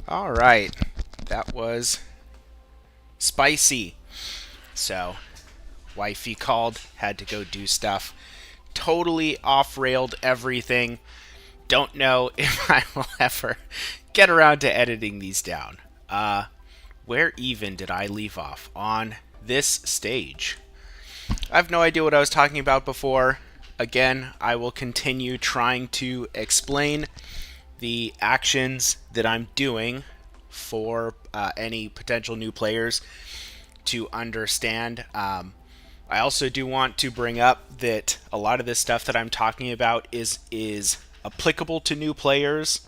All right, that was spicy. So, wifey called, had to go do stuff. Totally off-railed everything. Don't know if I will ever get around to editing these down. Where even did I leave off on this stage? I have no idea what I was talking about before. Again, I will continue trying to explain the actions that I'm doing for any potential new players to understand. I also do want to bring up that a lot of this stuff that I'm talking about is applicable to new players,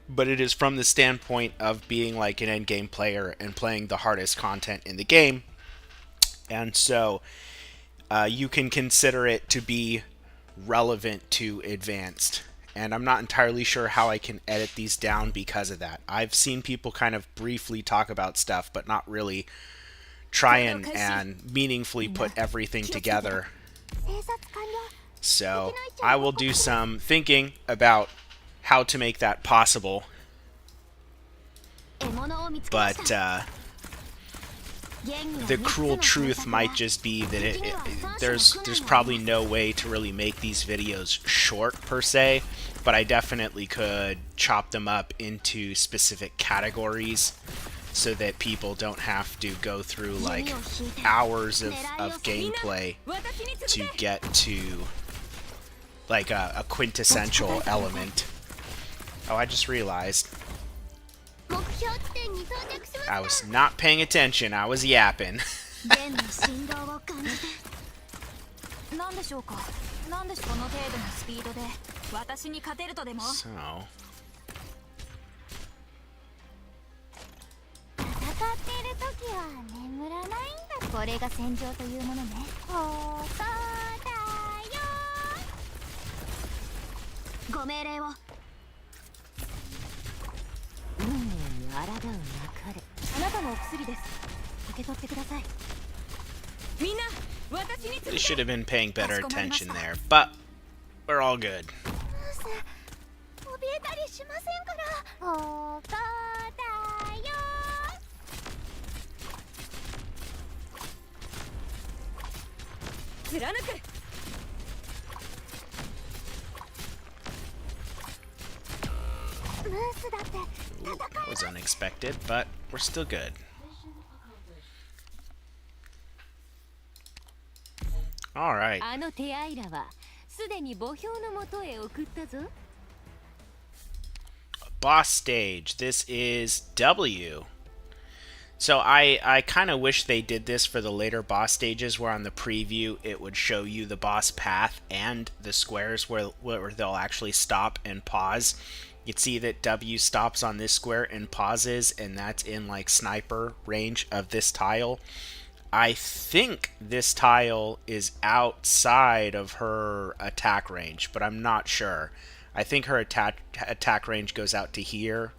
but it is from the standpoint of being like an endgame player and playing the hardest content in the game. And so you can consider it to be relevant to advanced. And I'm not entirely sure how I can edit these down because of that. I've seen people kind of briefly talk about stuff, but not really try and meaningfully put everything together. So I will do some thinking about how to make that possible. But the cruel truth might just be that there's probably no way to really make these videos short per se, but I definitely could chop them up into specific categories so that people don't have to go through like hours of gameplay to get to like a quintessential element. Oh, I just realized I was not paying attention. I was yapping. So. 戦っている時は眠らないんだ。これが戦場というものね。ここだよ。ご命令を。運命に抗うなかれ。あなたのお薬です。受け取ってください。みんな、私について。They should have been paying better attention there, but we're all good. 怯えたりしませんから。ここだよ。 Ooh, that was unexpected, but we're still good. All right. Boss stage. This is W. So I kind of wish they did this for the later boss stages, where on the preview it would show you the boss path and the squares where they'll actually stop and pause. You'd see that W stops on this square and pauses, and that's in like sniper range of this tile. I think this tile is outside of her attack range, but I'm not sure. I think her attack range goes out to here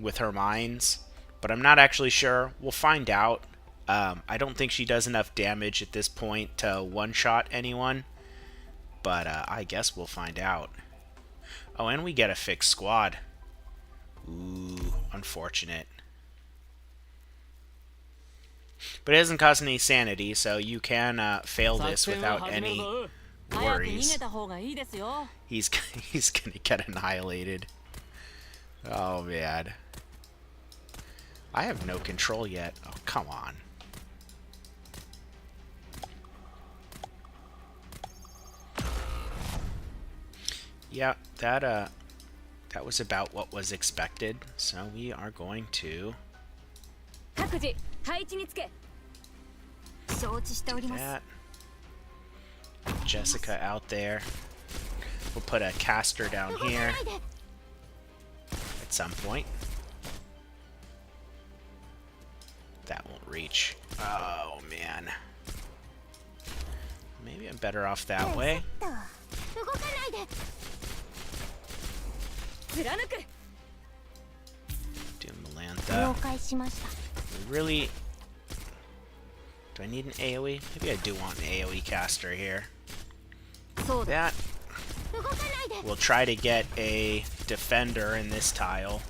with her mines, but I'm not actually sure. We'll find out. I don't think she does enough damage at this point to one-shot anyone, but I guess we'll find out. Oh, and we get a fixed squad. Ooh, unfortunate. But it doesn't cost any sanity, so you can fail this without any worries. He's gonna get annihilated. Oh, man. I have no control yet. Oh, come on. Yeah, that was about what was expected. So we are going to do that. Jessica out there. We'll put a caster down here at some point. That won't reach. Oh, man. Maybe I'm better off that way. Do Melantha. Really? Do I need an AoE? Maybe I do want an AoE caster here. That. We'll try to get a defender in this tile.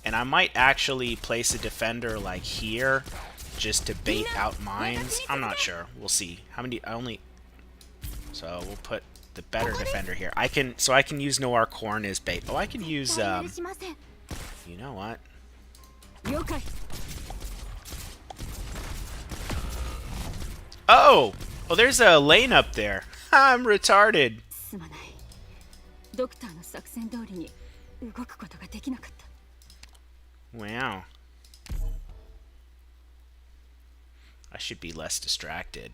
And I might actually place a defender like here just to bait out mines. I'm not sure. We'll see. How many? So we'll put the better defender here. I can use Noir Corn as bait. Oh, I can use you know what? Oh, there's a lane up there. I'm retarded. Wow. I should be less distracted.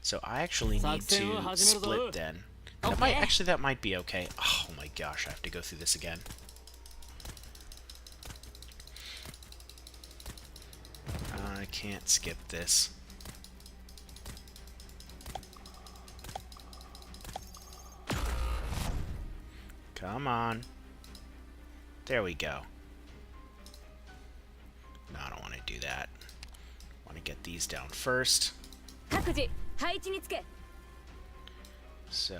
So I actually need to split then. That might be okay. Oh my gosh, I have to go through this again. I can't skip this. Come on. There we go. No, I don't want to do that. I want to get these down first. So...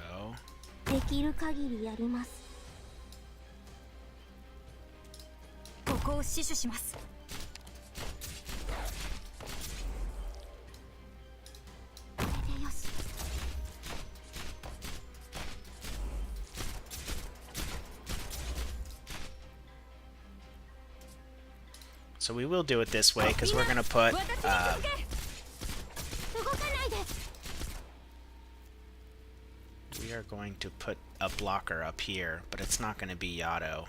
So we will do it this way, because we're going to put... we are going to put a blocker up here, but it's not going to be Yato.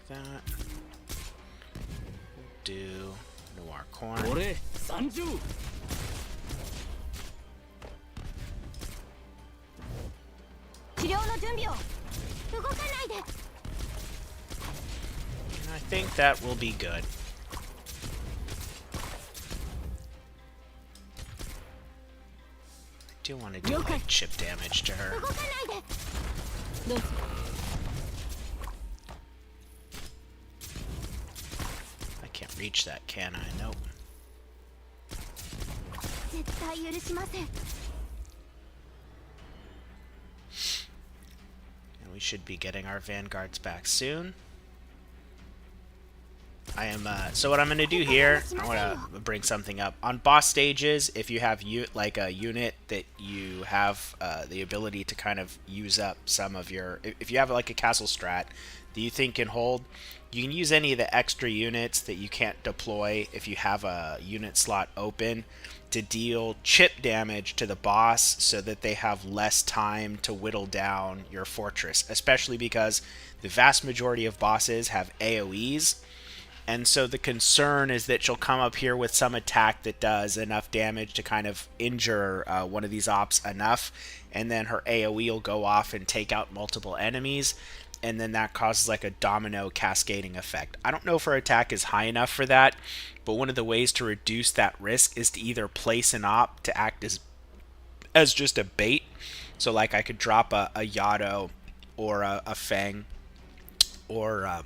That. We'll do Noir Corn. And I think that will be good. I do want to do like chip damage to her. I can't reach that, can I? Nope. And we should be getting our vanguards back soon. I am, so what I'm going to do here, I want to bring something up. On boss stages, if you have like a unit that you have the ability to kind of use up some of your... If you have like a castle strat that you think can hold, you can use any of the extra units that you can't deploy if you have a unit slot open to deal chip damage to the boss so that they have less time to whittle down your fortress, especially because the vast majority of bosses have AoEs. And so the concern is that she'll come up here with some attack that does enough damage to kind of injure one of these ops enough, and then her AoE will go off and take out multiple enemies, and then that causes like a domino cascading effect. I don't know if her attack is high enough for that, but one of the ways to reduce that risk is to either place an op to act as just a bait. So like I could drop a Yato or a Fang or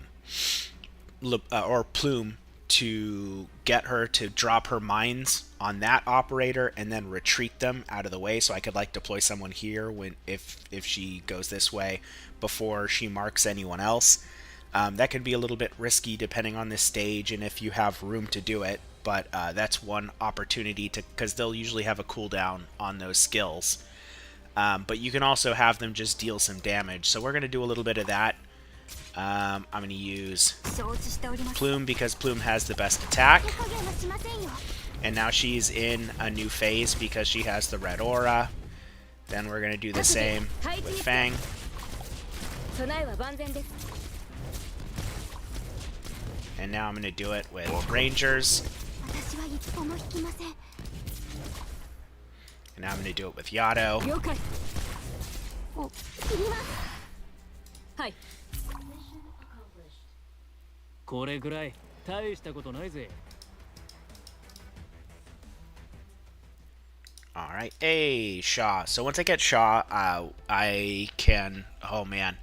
Plume to get her to drop her mines on that operator and then retreat them out of the way, so I could like deploy someone here if she goes this way before she marks anyone else. That can be a little bit risky depending on the stage and if you have room to do it, but that's one opportunity to, because they'll usually have a cooldown on those skills. But you can also have them just deal some damage, so we're going to do a little bit of that. I'm going to use Plume because Plume has the best attack. And now she's in a new phase because she has the red aura. Then we're going to do the same with Fang. And now I'm going to do it with Rangers. And now I'm going to do it with Yato. Alright. Hey, Shaw. So once I get Shaw, I can... Oh, man.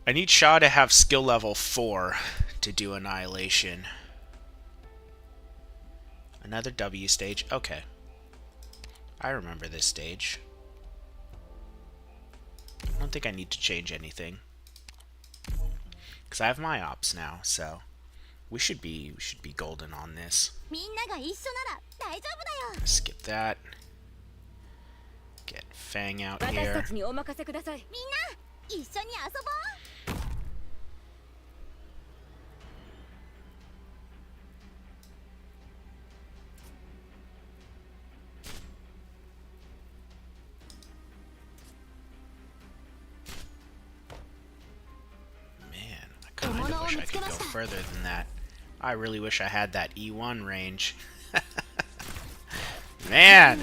I need Shaw to have skill level 4 to do Annihilation. Another W stage. Okay. I remember this stage. I don't think I need to change anything. Because I have my ops now, so... We should be golden on this. Skip that. Get Fang out here. Man, I kind of wish I could go further than that. I really wish I had that E1 range. Man!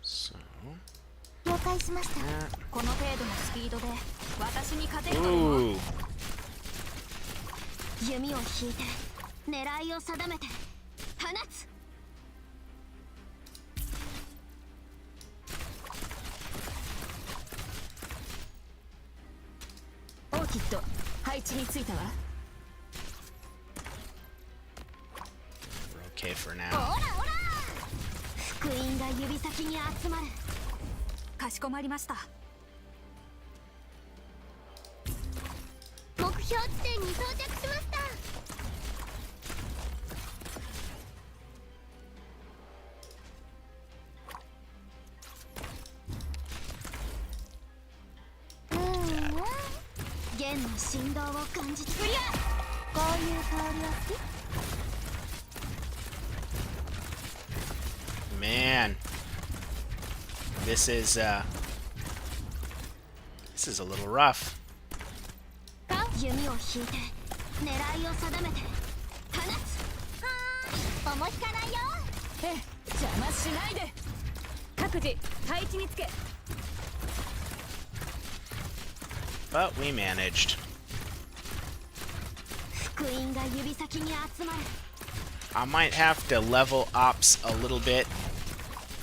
So... Ooh. We're okay for now. Man, this is a little rough. But we managed. I might have to level ops a little bit.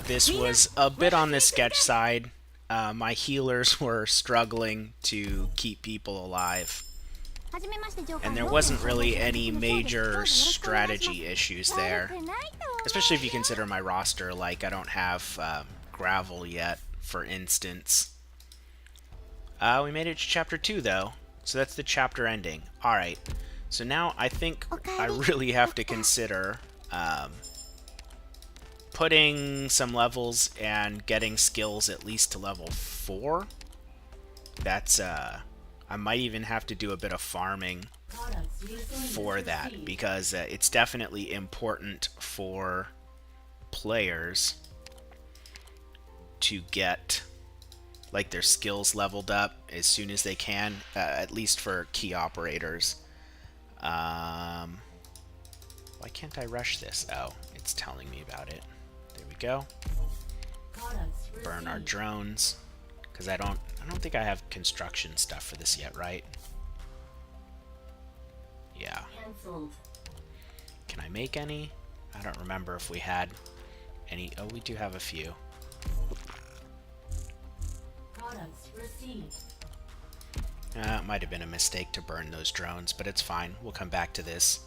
This was a bit on the sketch side. My healers were struggling to keep people alive. And there wasn't really any major strategy issues there. Especially if you consider my roster, like I don't have gravel yet, for instance. We made it to chapter 2 though, so that's the chapter ending. Alright, so now I think I really have to consider putting some levels and getting skills at least to level 4. That's, I might even have to do a bit of farming for that, because it's definitely important for players to get like their skills leveled up as soon as they can, at least for key operators. Why can't I rush this? Oh, it's telling me about it. There we go. Burn our drones, because I don't think I have construction stuff for this yet, right? Yeah. Can I make any? I don't remember if we had any. Oh, we do have a few. It might have been a mistake to burn those drones, but it's fine. We'll come back to this.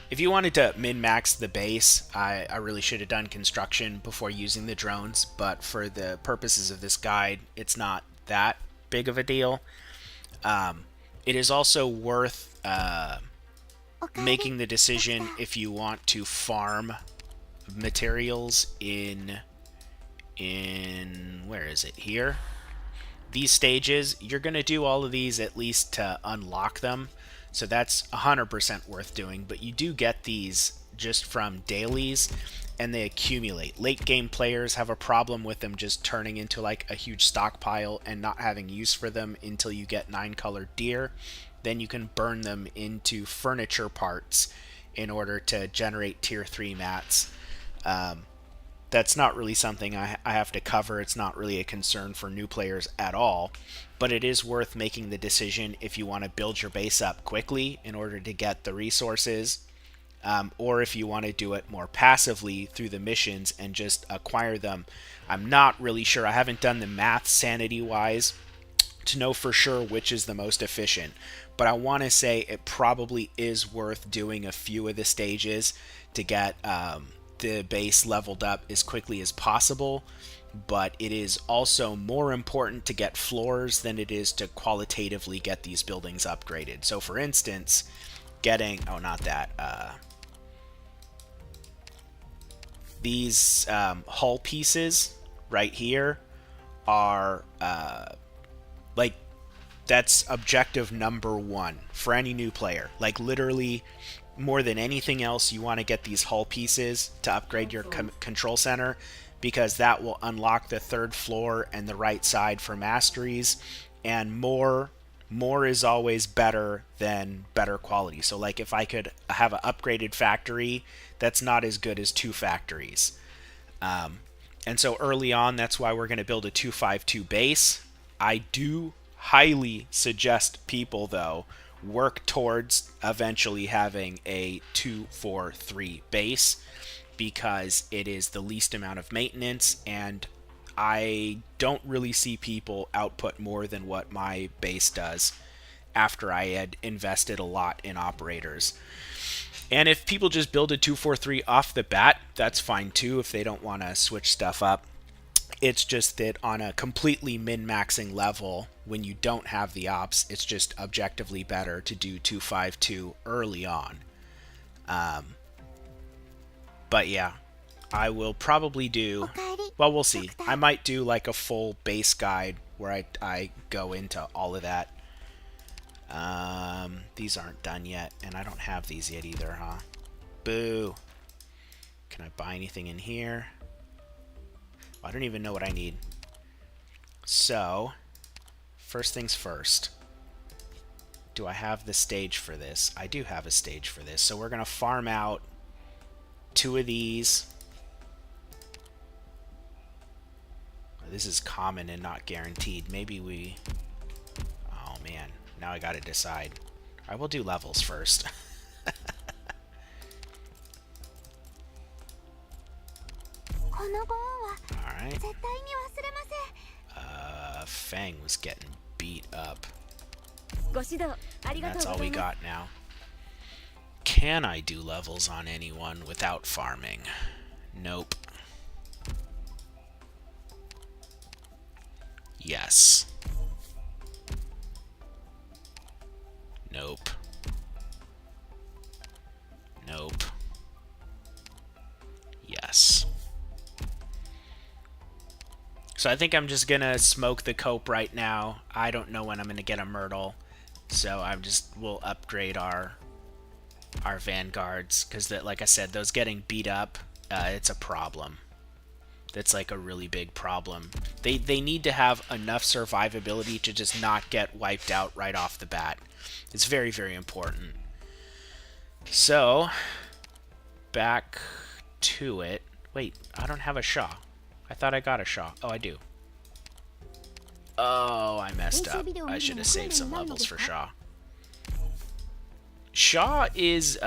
If you wanted to min-max the base, I really should have done construction before using the drones, but for the purposes of this guide, it's not that big of a deal. It is also worth making the decision if you want to farm materials in where is it? Here? These stages, you're going to do all of these at least to unlock them. So that's 100% worth doing, but you do get these just from dailies and they accumulate. Late game players have a problem with them just turning into like a huge stockpile and not having use for them until you get 9-colored deer. Then you can burn them into furniture parts in order to generate tier 3 mats. That's not really something I have to cover. It's not really a concern for new players at all, but it is worth making the decision if you want to build your base up quickly in order to get the resources, or if you want to do it more passively through the missions and just acquire them. I'm not really sure. I haven't done the math sanity wise to know for sure which is the most efficient, but I want to say it probably is worth doing a few of the stages to get the base leveled up as quickly as possible. But it is also more important to get floors than it is to qualitatively get these buildings upgraded. So for instance, getting not that these hull pieces right here are like, that's objective number 1 for any new player. Like, literally, more than anything else, you want to get these hull pieces to upgrade your control center, because that will unlock the 3rd floor and the right side for masteries. And more is always better than better quality. So like, if I could have an upgraded factory, that's not as good as 2 factories. And so early on, that's why we're going to build a 252 base. I do highly suggest people, though, work towards eventually having a 243 base, because it is the least amount of maintenance, and I don't really see people output more than what my base does after I had invested a lot in operators. And if people just build a 243 off the bat, that's fine too if they don't want to switch stuff up. It's just that on a completely min-maxing level, when you don't have the ops, it's just objectively better to do 252 early on. But yeah, I will probably do, well, we'll see. I might do like a full base guide where I go into all of that. These aren't done yet, and I don't have these yet either, huh? Boo. Can I buy anything in here? I don't even know what I need. So, first things first. Do I have the stage for this? I do have a stage for this. So we're going to farm out 2 of these. This is common and not guaranteed. Maybe we... Oh, man. Now I got to decide. I will do levels first. Alright. Fang was getting beat up. And that's all we got now. Can I do levels on anyone without farming? Nope. Yes. Nope. Nope. Yes. So I think I'm just gonna smoke the cope right now. I don't know when I'm gonna get a myrtle, so we'll upgrade our vanguards, because that, like I said, those getting beat up, it's a problem. That's like a really big problem. They need to have enough survivability to just not get wiped out right off the bat. It's very, very important. So back to it. Wait, I don't have a Shaw. I thought I got a Shaw. Oh, I do. Oh, I messed up. I should have saved some levels for Shaw. Shaw is,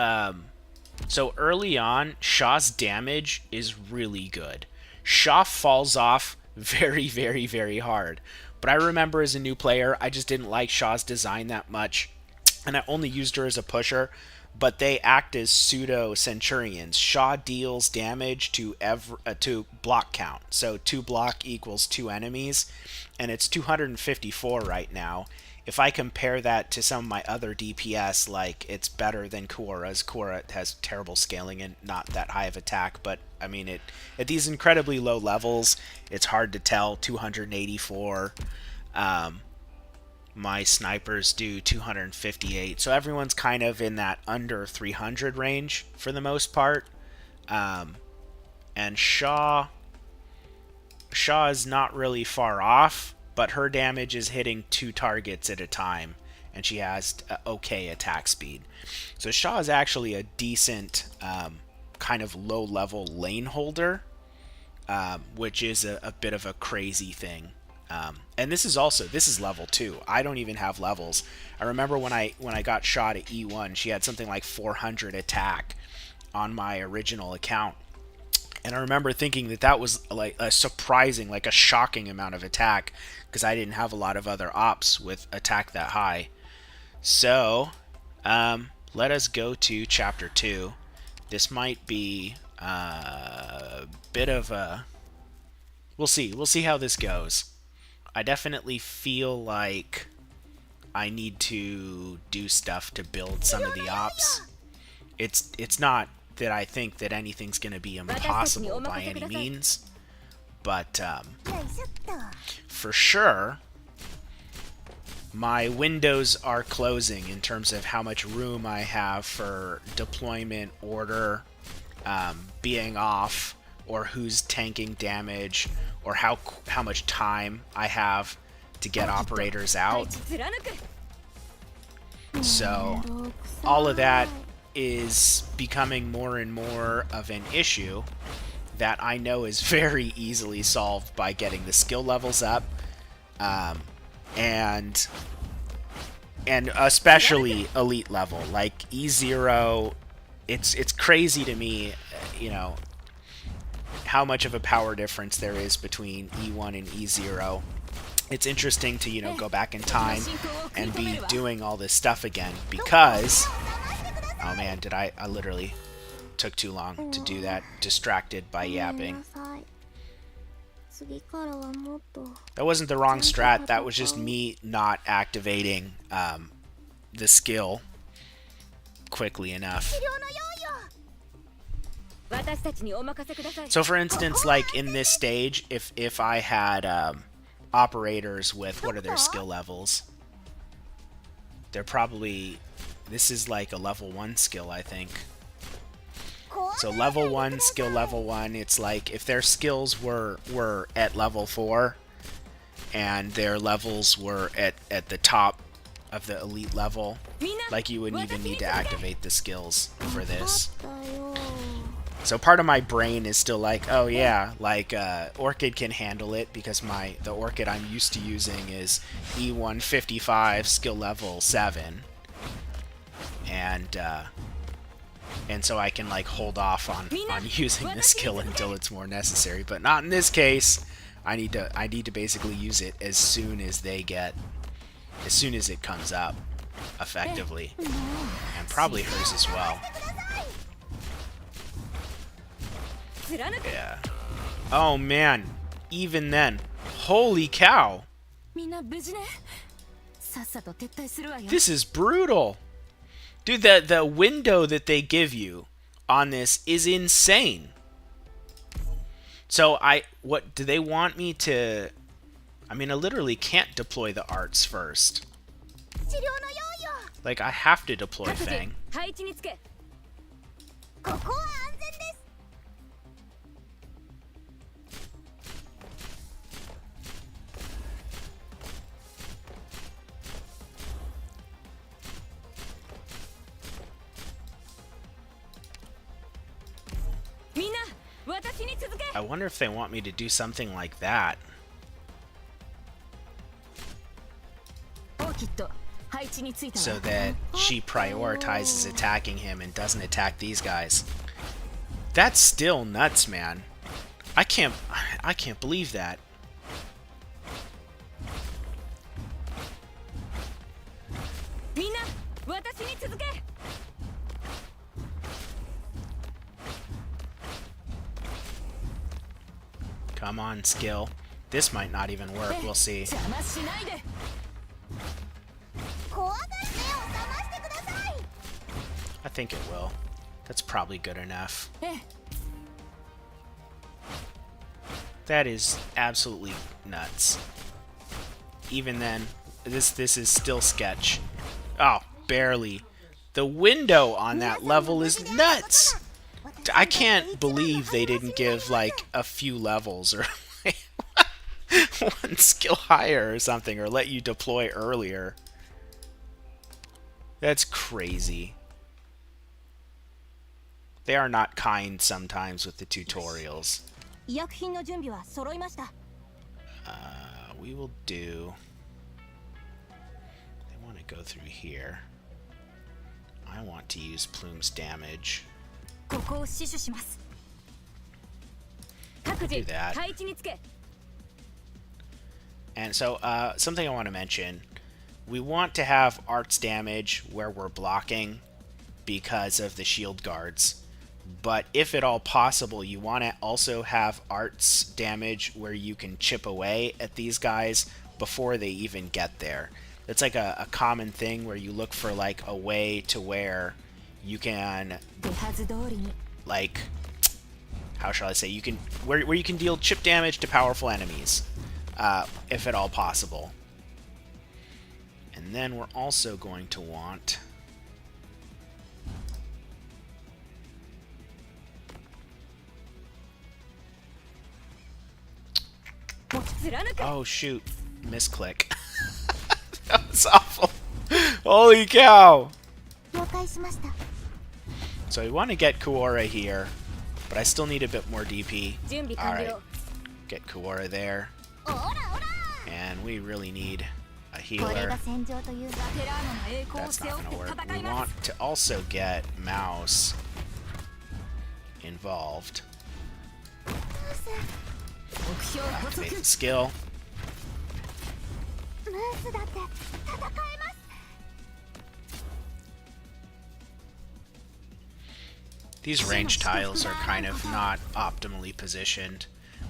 so early on, Shaw's damage is really good. Shaw falls off very, very, very hard. But I remember as a new player, I just didn't like Shaw's design that much, and I only used her as a pusher. But they act as pseudo centurions. Shaw deals damage to block count, so 2 block equals 2 enemies, and it's 254 right now. If I compare that to some of my other DPS, like, it's better than Kuora's. Kuora has terrible scaling and not that high of attack, but I mean, at these incredibly low levels, it's hard to tell. 284. My snipers do 258. So everyone's kind of in that under 300 range for the most part. And Shaw is not really far off, but her damage is hitting 2 targets at a time, and she has okay attack speed. So Shaw is actually a decent kind of low-level lane holder, which is a bit of a crazy thing. And this is level 2. I don't even have levels. I remember when I got shot at E1, she had something like 400 attack on my original account. And I remember thinking that was like a surprising, like a shocking amount of attack, because I didn't have a lot of other ops with attack that high. So, let us go to Chapter 2. This might be a bit of a... We'll see. We'll see how this goes. I definitely feel like I need to do stuff to build some of the ops. It's not that I think that anything's going to be impossible by any means, but for sure my windows are closing in terms of how much room I have for deployment order being off, or who's tanking damage, or how much time I have to get operators out. So all of that is becoming more and more of an issue that I know is very easily solved by getting the skill levels up, and especially elite level, like E0. It's crazy to me, you know, how much of a power difference there is between E1 and E0. It's interesting to, you know, go back in time and be doing all this stuff again, because oh man, I literally took too long to do that, distracted by yapping. That wasn't the wrong strat, that was just me not activating the skill quickly enough. So for instance, like in this stage, if I had operators with, what are their skill levels? They're probably... This is like a level 1 skill, I think. So level 1, skill level 1, it's like if their skills were at level 4 and their levels were at the top of the elite level, like you wouldn't even need to activate the skills for this. So part of my brain is still like, oh yeah, like Orchid can handle it, because the Orchid I'm used to using is E155, skill level 7. And so I can like hold off on using this skill until it's more necessary, but not in this case. I need to basically use it as soon as it comes up effectively, and probably hers as well. Yeah. Oh man, even then, holy cow! This is brutal. Dude, the window that they give you on this is insane. So what do they want me to... I mean, I literally can't deploy the arts first. Like, I have to deploy Fang. I wonder if they want me to do something like that. So that she prioritizes attacking him and doesn't attack these guys. That's still nuts, man. I can't believe that. Come on, skill. This might not even work. We'll see. I think it will. That's probably good enough. That is absolutely nuts. Even then, This is still sketch. Oh, barely. The window on that level is nuts. I can't believe they didn't give like a few levels or one skill higher or something, or let you deploy earlier. That's crazy. They are not kind sometimes with the tutorials. We will do... They want to go through here. I want to use Plume's damage. Do that. And so, something I want to mention. We want to have Art's damage where we're blocking because of the shield guards. But if at all possible, you want to also have Art's damage where you can chip away at these guys before they even get there. It's like a common thing where you look for like a way to where you can, like, how shall I say, you can where you can deal chip damage to powerful enemies, if at all possible. And then we're also going to want... Oh shoot, misclick. That was awful. Holy cow! So we want to get Kuora here, but I still need a bit more DP. Alright, get Kuora there. And we really need a healer. That's not going to work. We want to also get Mouse involved. Activate the skill. These range tiles are kind of not optimally positioned,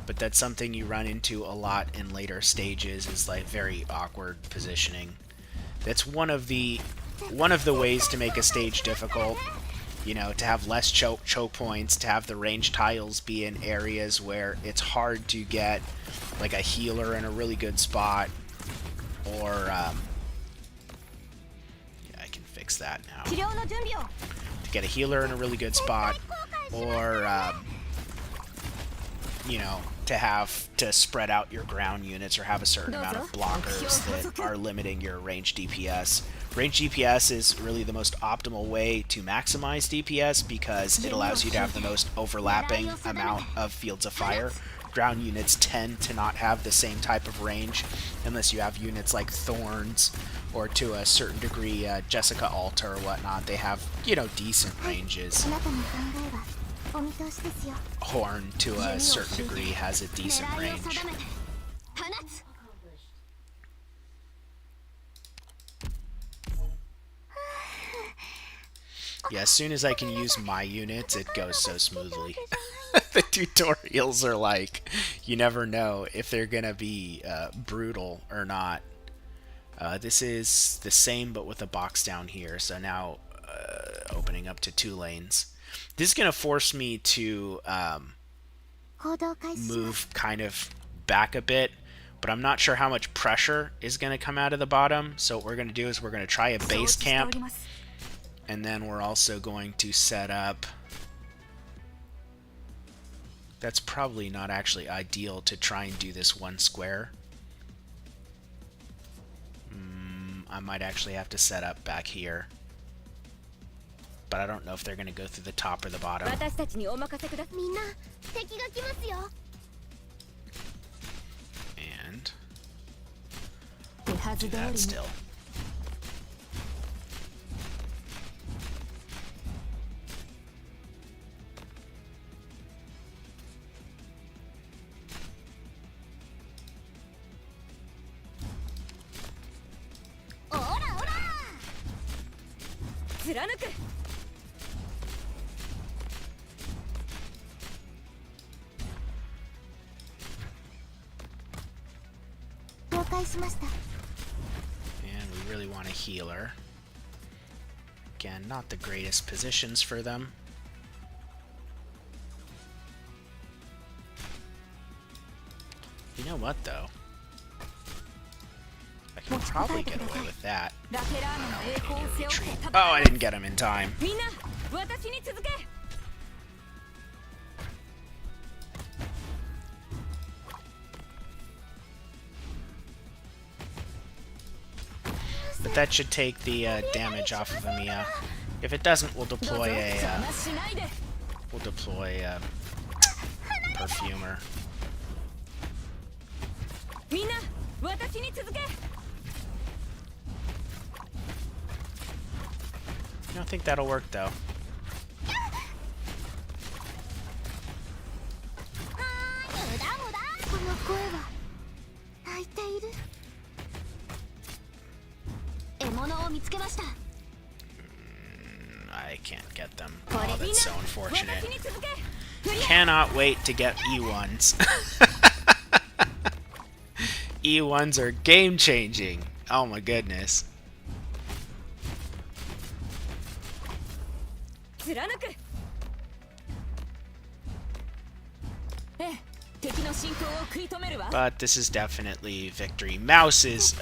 but that's something you run into a lot in later stages, is like very awkward positioning. That's one of the ways to make a stage difficult. You know, to have less choke points, to have the range tiles be in areas where it's hard to get like a healer in a really good spot, or yeah, I can fix that now. To get a healer in a really good spot, or you know, to spread out your ground units, or have a certain amount of blockers that are limiting your range DPS. Range DPS is really the most optimal way to maximize DPS because it allows you to have the most overlapping amount of fields of fire. Ground units tend to not have the same type of range unless you have units like Thorns, or to a certain degree Jessica Alta or whatnot. They have, you know, decent ranges. Horn, to a certain degree, has a decent range. Yeah, as soon as I can use my units, it goes so smoothly. The tutorials are like, you never know if they're gonna be brutal or not. This is the same but with a box down here, so now opening up to 2 lanes. This is gonna force me to move kind of back a bit, but I'm not sure how much pressure is gonna come out of the bottom, so what we're gonna do is we're gonna try a base camp. And then we're also going to set up... That's probably not actually ideal to try and do this one square. I might actually have to set up back here. But I don't know if they're going to go through the top or the bottom. And... do that still. And we really want a healer. Again, not the greatest positions for them. You know what, though? I can probably get away with that. Retreat. Oh, I didn't get him in time. But that should take the damage off of Amiya. If it doesn't, we'll deploy a perfumer. I don't think that'll work though. I can't get them. Oh, that's so unfortunate. Cannot wait to get E1s. E1s are game-changing. Oh my goodness. But this is definitely victory. Mouse is...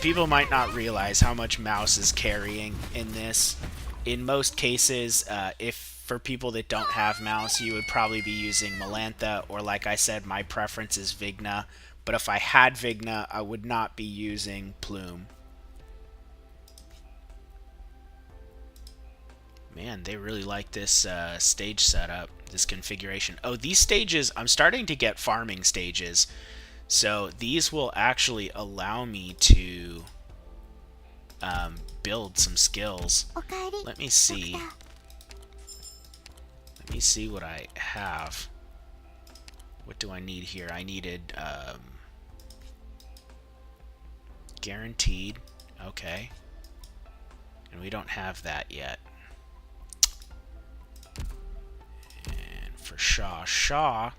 people might not realize how much Mouse is carrying in this. In most cases, if for people that don't have Mouse, you would probably be using Melantha, or like I said, my preference is Vigna. But if I had Vigna, I would not be using Plume. Man, they really like this stage setup, this configuration. Oh, these stages, I'm starting to get farming stages. So these will actually allow me to build some skills. Let me see. Let me see what I have. What do I need here? I needed guaranteed. Okay. And we don't have that yet. And for Shaw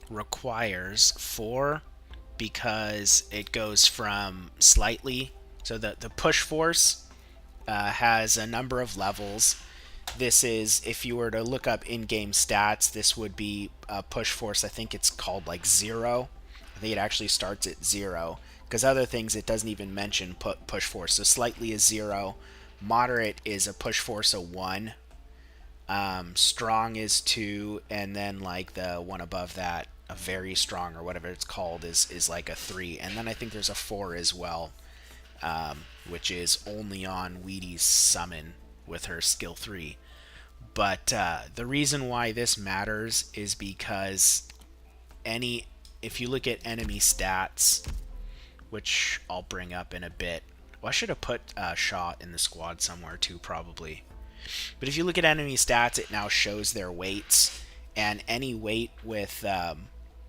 requires 4 because it goes from slightly. So the push force has a number of levels. This is, if you were to look up in-game stats, this would be push force. I think it's called like 0. I think it actually starts at 0. Because other things it doesn't even mention push force. So slightly is 0. Moderate is a push force of 1. Strong is 2. And then like the one above that, a very strong or whatever it's called, is like a 3. And then I think there's a 4 as well, which is only on Wheaty's summon with her skill 3. But the reason why this matters is because if you look at enemy stats, which I'll bring up in a bit. Well, I should have put Shaw in the squad somewhere too, probably. But if you look at enemy stats, it now shows their weights, and any weight with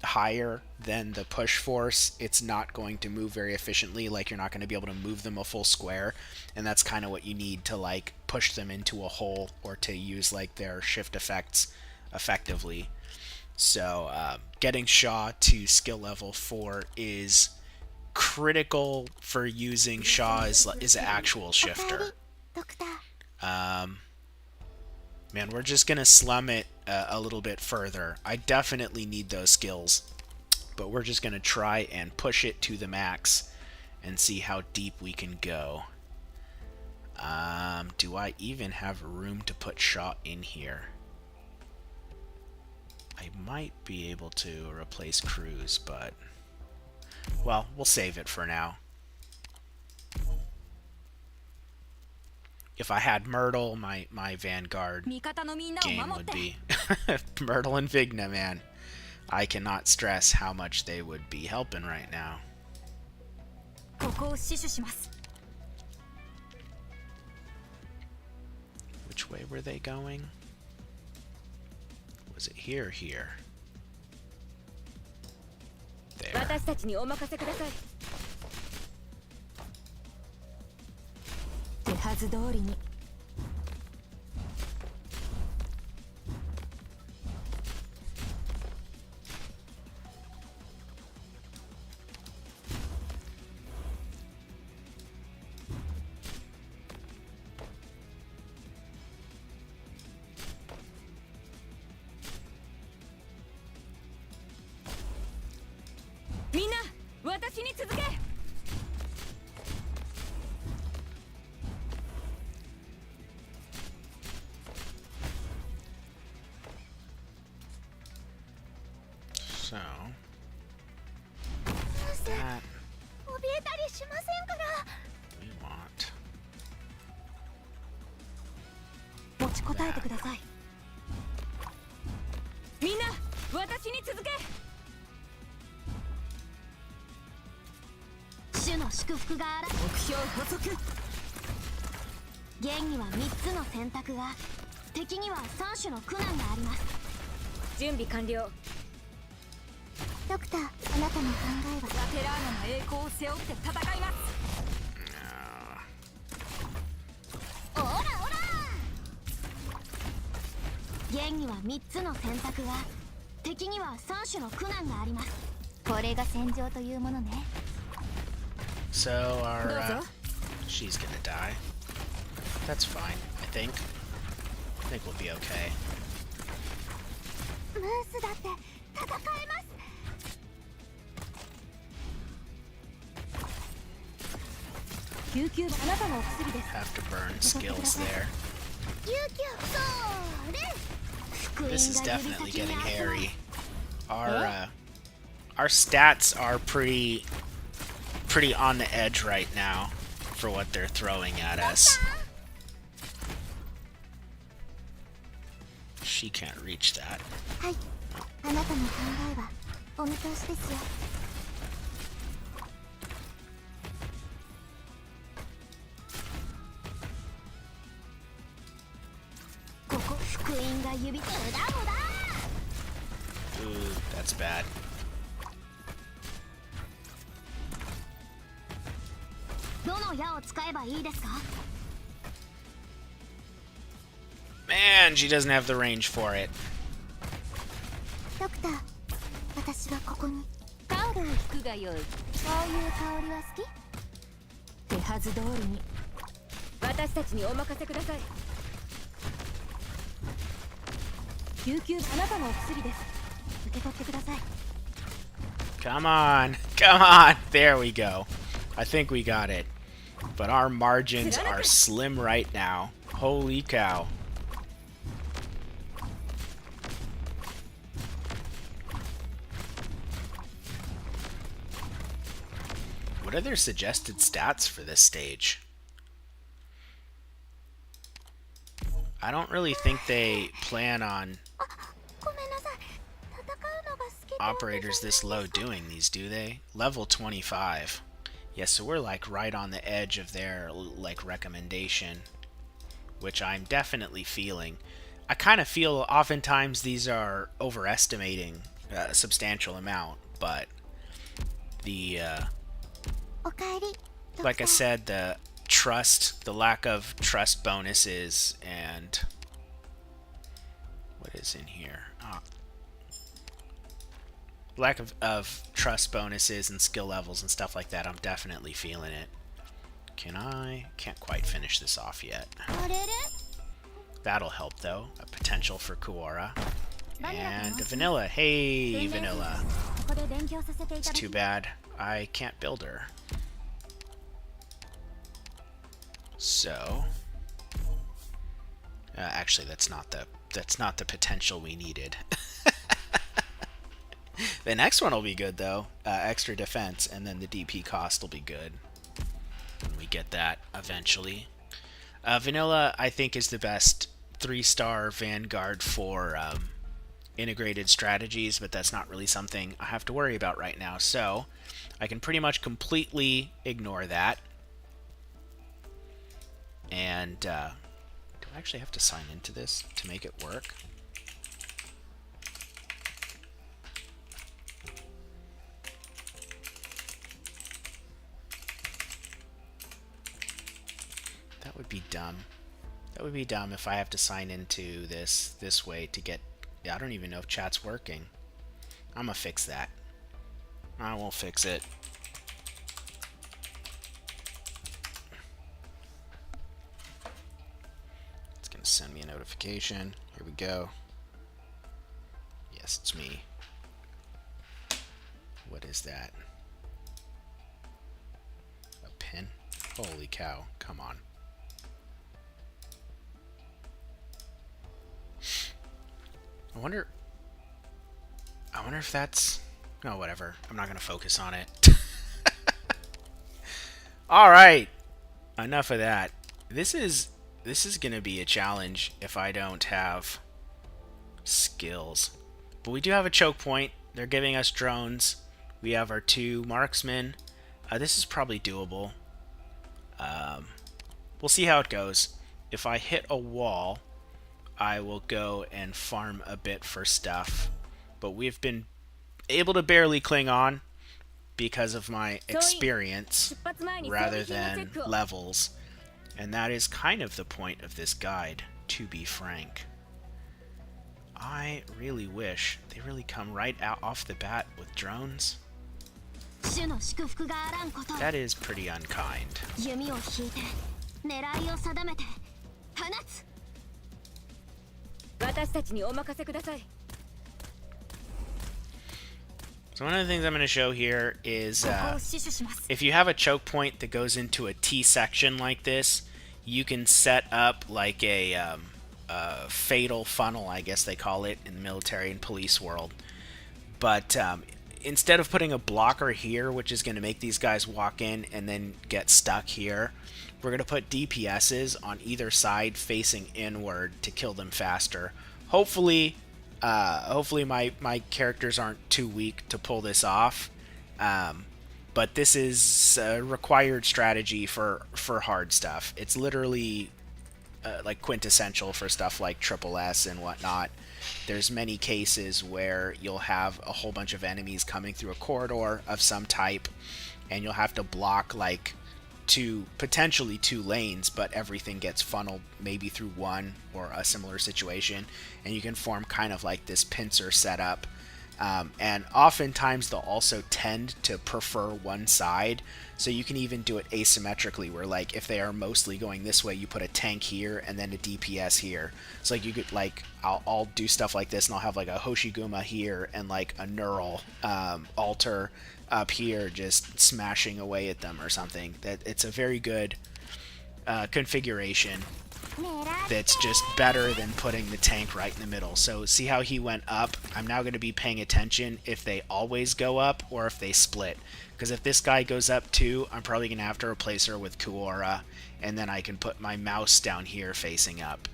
higher than the push force, it's not going to move very efficiently. Like, you're not going to be able to move them a full square, and that's kind of what you need to like push them into a hole or to use like their shift effects effectively. So getting Shaw to skill level 4 is critical for using Shaw as an actual shifter. Man, we're just gonna slum it a little bit further. I definitely need those skills, but we're just gonna try and push it to the max and see how deep we can go. Do I even have room to put Shaw in here? I might be able to replace Cruz, but well, we'll save it for now. If I had Myrtle, my Vanguard game would be Myrtle and Vigna, man. I cannot stress how much they would be helping right now. Which way were they going? Was it here or here? There. So that we want. 持ちこたえてください。みんな私に続け。主の祝福があら目標補足。現には3つの選択が、敵には3種の苦難があります。準備完了。ドクター、あなたの考えはラテラーナの栄光を背負って戦います。オラオラ。現には3つの選択が、敵には3種の苦難があります。これが戦場というものね。So our she's gonna die. That's fine, I think. I think we'll be okay. ムースだって戦えます。救急あなたのお薬です。 Have to burn skills there. 救急それ。 This is definitely getting hairy. Our stats are pretty on the edge right now for what they're throwing at us. She can't reach that. はい。あなたの考えはお見通しですよ。ここ福音が指無駄無駄。 Ooh, that's bad. どの矢を使えばいいですか？ Man, she doesn't have the range for it. ドクター、私はここにタオルを引くがよい。そういう香りは好き？手はず通りに私たちにお任せください。救急あなたのお薬です。受け取ってください。 Come on. Come on. There we go. I think we got it. But our margins are slim right now. Holy cow. What are their suggested stats for this stage? I don't really think they plan on operators this low doing these, do they? Level 25. Yes, so we're like right on the edge of their like recommendation, which I'm definitely feeling. I kind of feel oftentimes these are overestimating a substantial amount, but the like I said, the lack of trust bonuses and what is in here? Lack of trust bonuses and skill levels and stuff like that, I'm definitely feeling it. Can't quite finish this off yet. That'll help though. A potential for Kuora. And Vanilla. Hey, Vanilla. It's too bad I can't build her. So, actually, that's not the potential we needed. The next one will be good though. Extra defense, and then the DP cost will be good. And we get that eventually. Vanilla, I think, is the best 3-star Vanguard for integrated strategies, but that's not really something I have to worry about right now. So I can pretty much completely ignore that. And do I actually have to sign into this to make it work? That would be dumb. That would be dumb if I have to sign into this way to get... Yeah, I don't even know if chat's working. I'm gonna fix that. I won't fix it. It's gonna send me a notification. Here we go. Yes, it's me. What is that? Holy cow. Come on. I wonder if that's... Oh, whatever. I'm not going to focus on it. Alright. Enough of that. This is going to be a challenge if I don't have skills. But we do have a choke point. They're giving us drones. We have our 2 marksmen. This is probably doable. We'll see how it goes. If I hit a wall, I will go and farm a bit for stuff. But we've been able to barely cling on because of my experience rather than levels. And that is kind of the point of this guide, to be frank. I really wish they really come right out off the bat with drones. That is pretty unkind. So one of the things I'm going to show here is if you have a choke point that goes into a T section like this, you can set up like a fatal funnel, I guess they call it in the military and police world. But instead of putting a blocker here, which is going to make these guys walk in and then get stuck here, we're going to put DPSs on either side facing inward to kill them faster. Hopefully my characters aren't too weak to pull this off. But this is a required strategy for hard stuff. It's literally like quintessential for stuff like Triple S and whatnot. There's many cases where you'll have a whole bunch of enemies coming through a corridor of some type, and you'll have to block like potentially two lanes, but everything gets funneled maybe through one or a similar situation, and you can form kind of like this pincer setup. And oftentimes they'll also tend to prefer one side, so you can even do it asymmetrically, where like if they are mostly going this way, you put a tank here and then a DPS here. So like you could like I'll do stuff like this, and I'll have like a Hoshiguma here and like a Neural altar up here, just smashing away at them or something. That it's a very good configuration. That's just better than putting the tank right in the middle. So see how he went up? I'm now going to be paying attention if they always go up or if they split. Because if this guy goes up too, I'm probably going to have to replace her with Kuora, and then I can put my mouse down here facing up.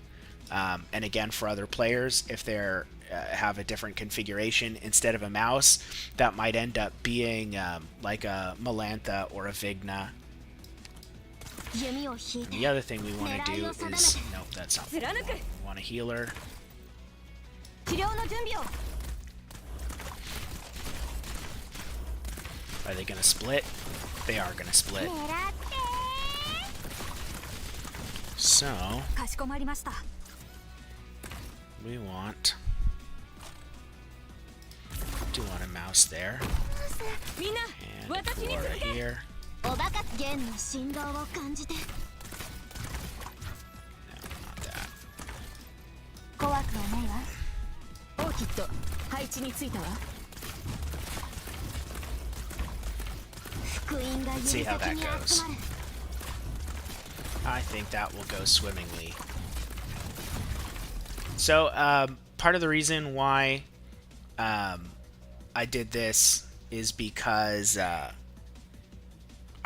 And again, for other players, if they're have a different configuration, instead of a mouse, that might end up being like a Melantha or a Vigna. And the other thing we want to do is... Nope, that's not what we want. We want a healer. Are they going to split? They are going to split. So... we want... do want a mouse there. And Laura here. No, not that. Let's see how that goes. I think that will go swimmingly. So, part of the reason why I did this is because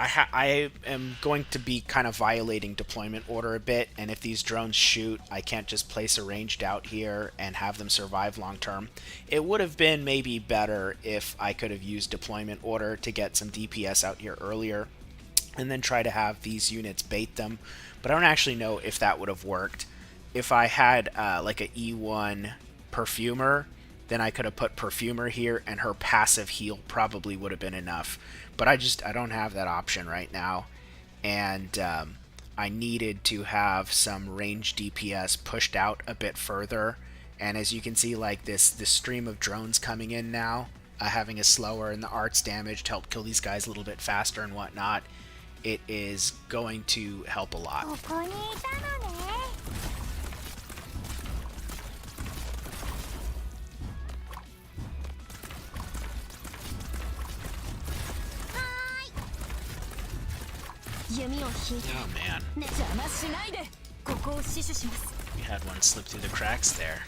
I am going to be kind of violating deployment order a bit, and if these drones shoot, I can't just place a ranged out here and have them survive long term. It would have been maybe better if I could have used deployment order to get some DPS out here earlier, and then try to have these units bait them, but I don't actually know if that would have worked. If I had like a E1 Perfumer, then I could have put Perfumer here, and her passive heal probably would have been enough. But I don't have that option right now, and I needed to have some range DPS pushed out a bit further. And as you can see, like this stream of drones coming in now, having a slower and the arts damage to help kill these guys a little bit faster and whatnot, it is going to help a lot. Oh man. We had one slip through the cracks there.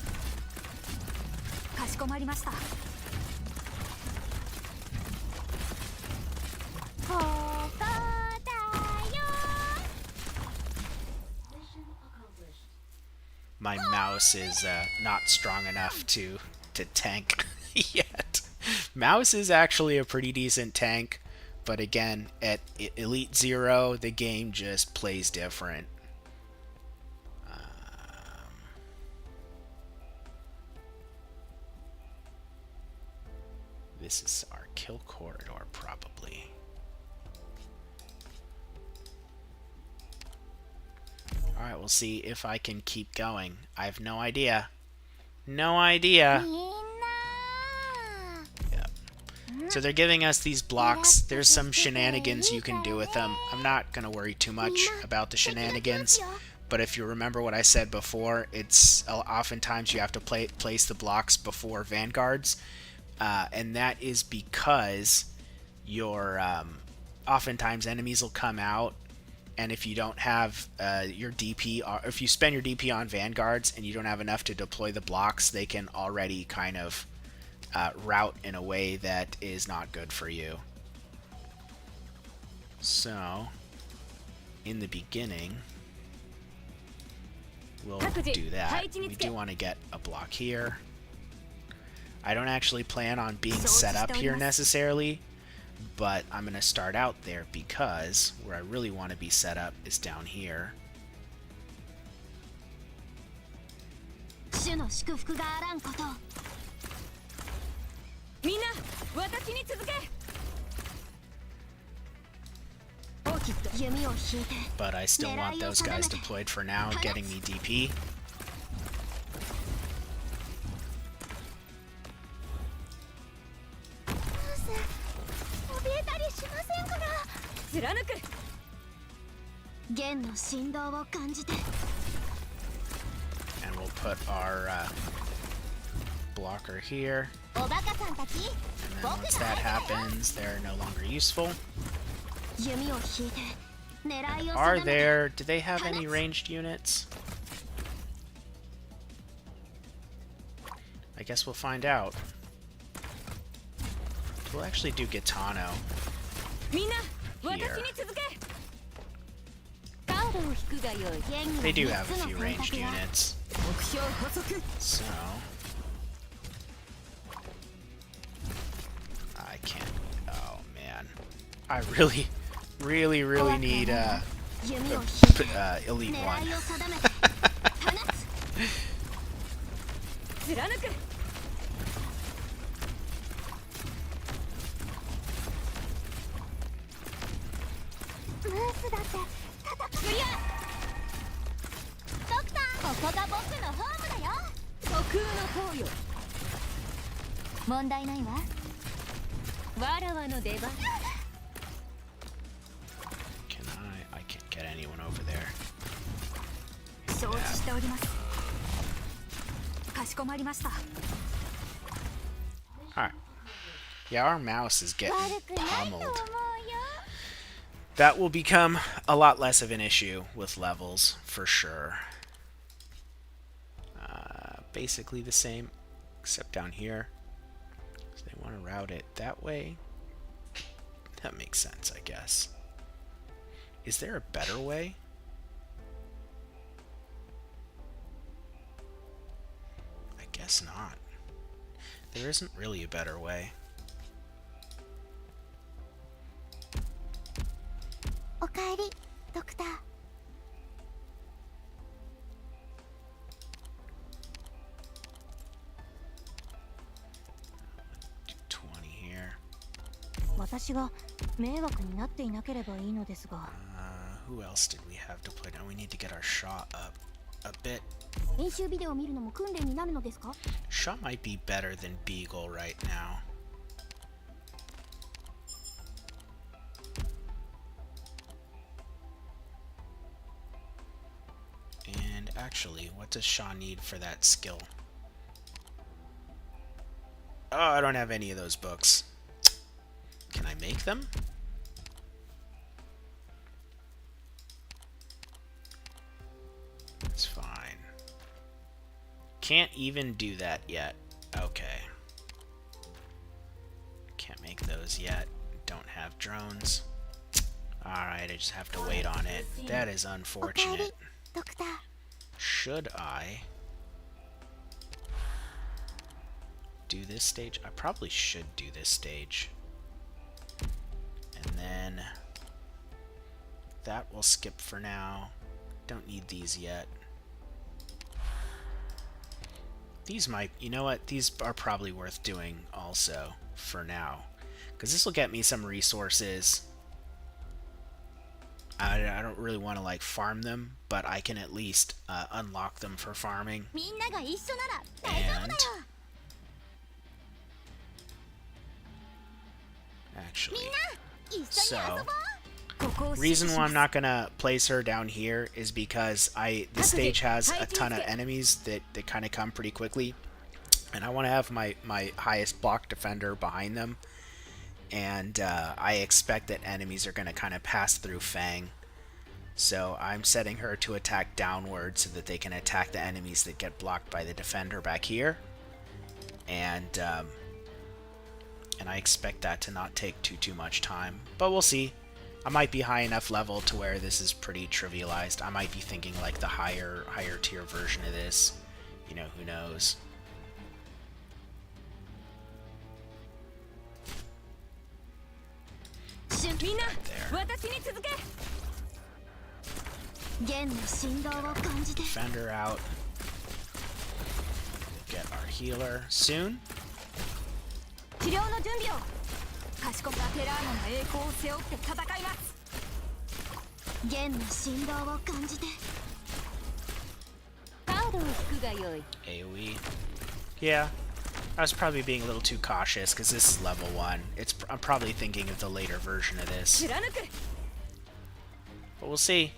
My mouse is not strong enough to tank yet. Mouse is actually a pretty decent tank, but again, at Elite Zero, the game just plays different. This is our kill corridor, probably. Alright, we'll see if I can keep going. I have no idea. No idea. Yep. So they're giving us these blocks. There's some shenanigans you can do with them. I'm not going to worry too much about the shenanigans. But if you remember what I said before, it's oftentimes you have to place the blocks before vanguards. And that is because your oftentimes enemies will come out, and if you don't have your DP, or if you spend your DP on vanguards and you don't have enough to deploy the blocks, they can already kind of route in a way that is not good for you. So, in the beginning, we'll do that. We do want to get a block here. I don't actually plan on being set up here necessarily, but I'm going to start out there because where I really want to be set up is down here. But I still want those guys deployed for now, getting me DP. And we'll put our blocker here. And then once that happens, they're no longer useful. And do they have any ranged units? I guess we'll find out. We'll actually do Gitano here. They do have a few ranged units. So I can't. Oh man. I really need Elite 1. I can't get anyone over there. Alright. Yeah, our mouse is getting pummeled. That will become a lot less of an issue with levels, for sure. Basically the same, except down here. So they want to route it that way. That makes sense, I guess. Is there a better way? I guess not. There isn't really a better way. Okaeri, Doctor. Do 20 here. Who else did we have to play? Now we need to get our shot up a bit. Shot might be better than Beagle right now. And actually, what does Shaw need for that skill? Oh, I don't have any of those books. Can I make them? can't even do that yet. Okay. Can't make those yet. Don't have drones. Alright, I just have to wait on it. That is unfortunate. Should I do this stage? I probably should do this stage. And then that will skip for now. Don't need these yet. These might, you know what? These are probably worth doing also for now. Because this will get me some resources. I don't really want to like farm them, but I can at least unlock them for farming. And actually, so reason why I'm not gonna place her down here is because the stage has a ton of enemies that kind of come pretty quickly, and I want to have my highest block defender behind them. And I expect that enemies are going to kind of pass through Fang. So I'm setting her to attack downward so that they can attack the enemies that get blocked by the defender back here. And I expect that to not take too much time. But we'll see. I might be high enough level to where this is pretty trivialized. I might be thinking like the higher tier version of this. You know, who knows. Defender out. Get our healer soon. AoE. Yeah. I was probably being a little too cautious because this is level 1. I'm probably thinking of the later version of this. But we'll see.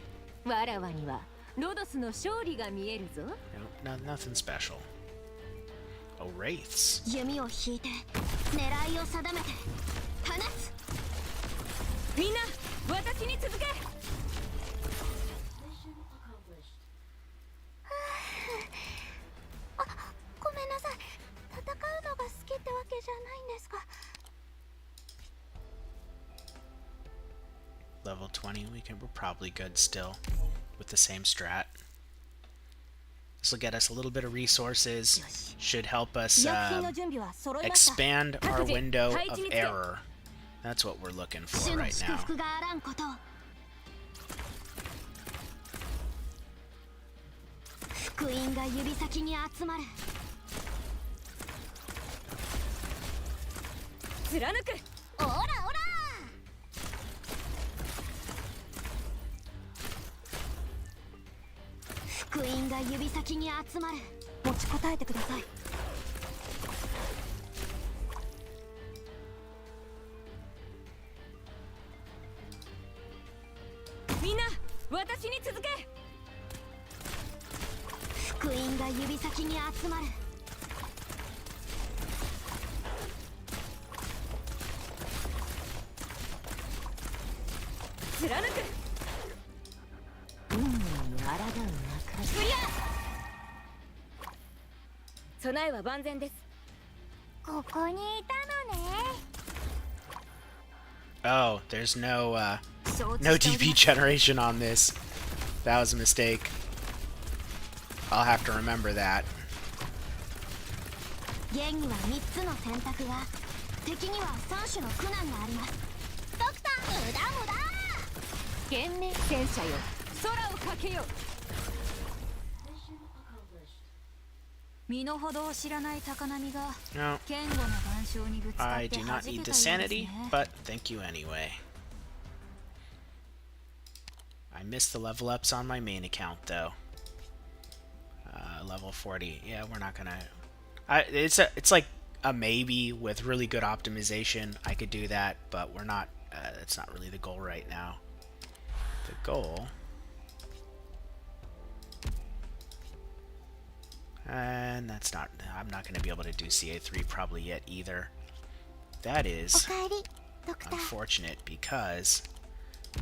No, nothing special. Oh, wraiths. Level 20, we're probably good still with the same strat. This will get us a little bit of resources, should help us expand our window of error. That's what we're looking for right now. Oh, there's no DP generation on this. That was a mistake. I'll have to remember that. No, I do not need the sanity, but thank you anyway. I missed the level ups on my main account though. Level 40. Yeah, we're not gonna. It's like a maybe with really good optimization. I could do that, but we're not. That's not really the goal right now. The goal. And that's not. I'm not going to be able to do CA3 probably yet either. That is unfortunate because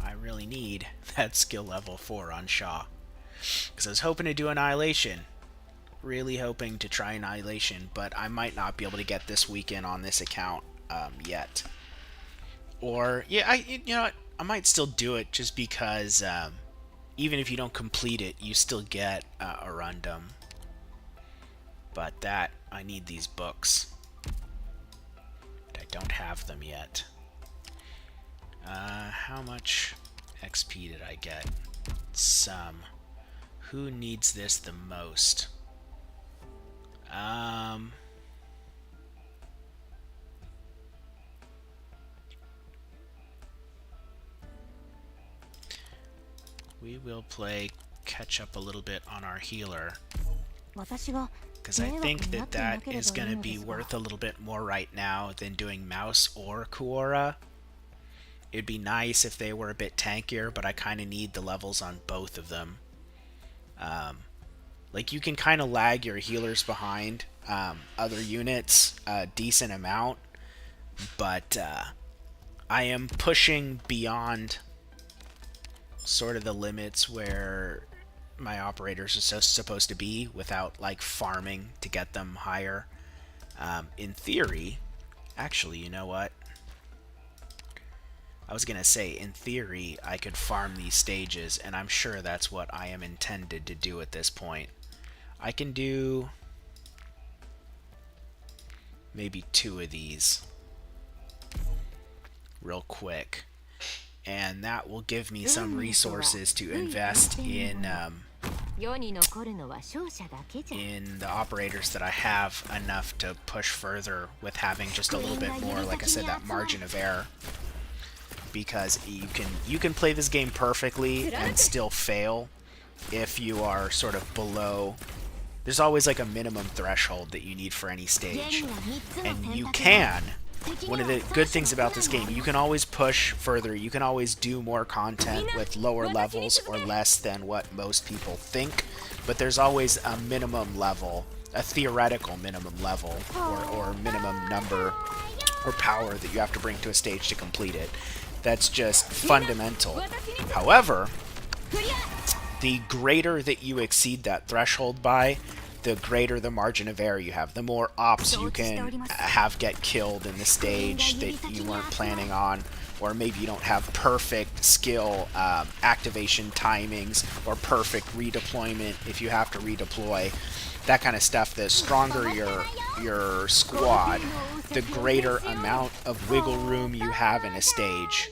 I really need that skill level 4 on Shaw. Because I was hoping to do Annihilation. really hoping to try Annihilation, but I might not be able to get this weekend on this account yet. Or yeah, you know what? I might still do it just because even if you don't complete it, you still get a rundum. But that I need these books. I don't have them yet. How much XP did I get? Some. Who needs this the most? We will play catch up a little bit on our healer. Because I think that is going to be worth a little bit more right now than doing Mouse or Kuora. It'd be nice if they were a bit tankier, but I kind of need the levels on both of them. Like, you can kind of lag your healers behind other units a decent amount, but I am pushing beyond sort of the limits where my operators are supposed to be without like farming to get them higher. In theory, actually, you know what? I was gonna say, in theory, I could farm these stages, and I'm sure that's what I am intended to do at this point. I can do maybe 2 of these real quick, and that will give me some resources to invest in the operators that I have enough to push further with having just a little bit more, like I said, that margin of error. Because you can play this game perfectly and still fail if you are sort of below. There's always like a minimum threshold that you need for any stage, and you can. One of the good things about this game, you can always push further. You can always do more content with lower levels or less than what most people think, but there's always a minimum level, a theoretical minimum level, or minimum number or power that you have to bring to a stage to complete it. That's just fundamental. However, the greater that you exceed that threshold by, the greater the margin of error you have. The more ops you can have get killed in the stage that you weren't planning on, or maybe you don't have perfect skill activation timings or perfect redeployment if you have to redeploy. That kind of stuff. The stronger your squad, the greater amount of wiggle room you have in a stage,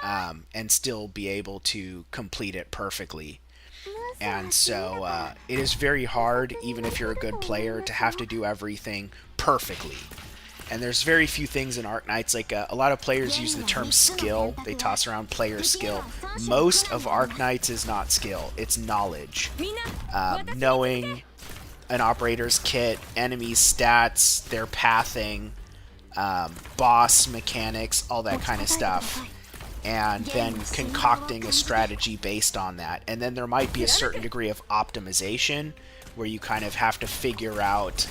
and still be able to complete it perfectly. And so it is very hard, even if you're a good player, to have to do everything perfectly. And there's very few things in Arknights, like a lot of players use the term skill. They toss around player skill. Most of Arknights is not skill, it's knowledge. Knowing an operator's kit, enemies' stats, their pathing, boss mechanics, all that kind of stuff, and then concocting a strategy based on that. And then there might be a certain degree of optimization where you kind of have to figure out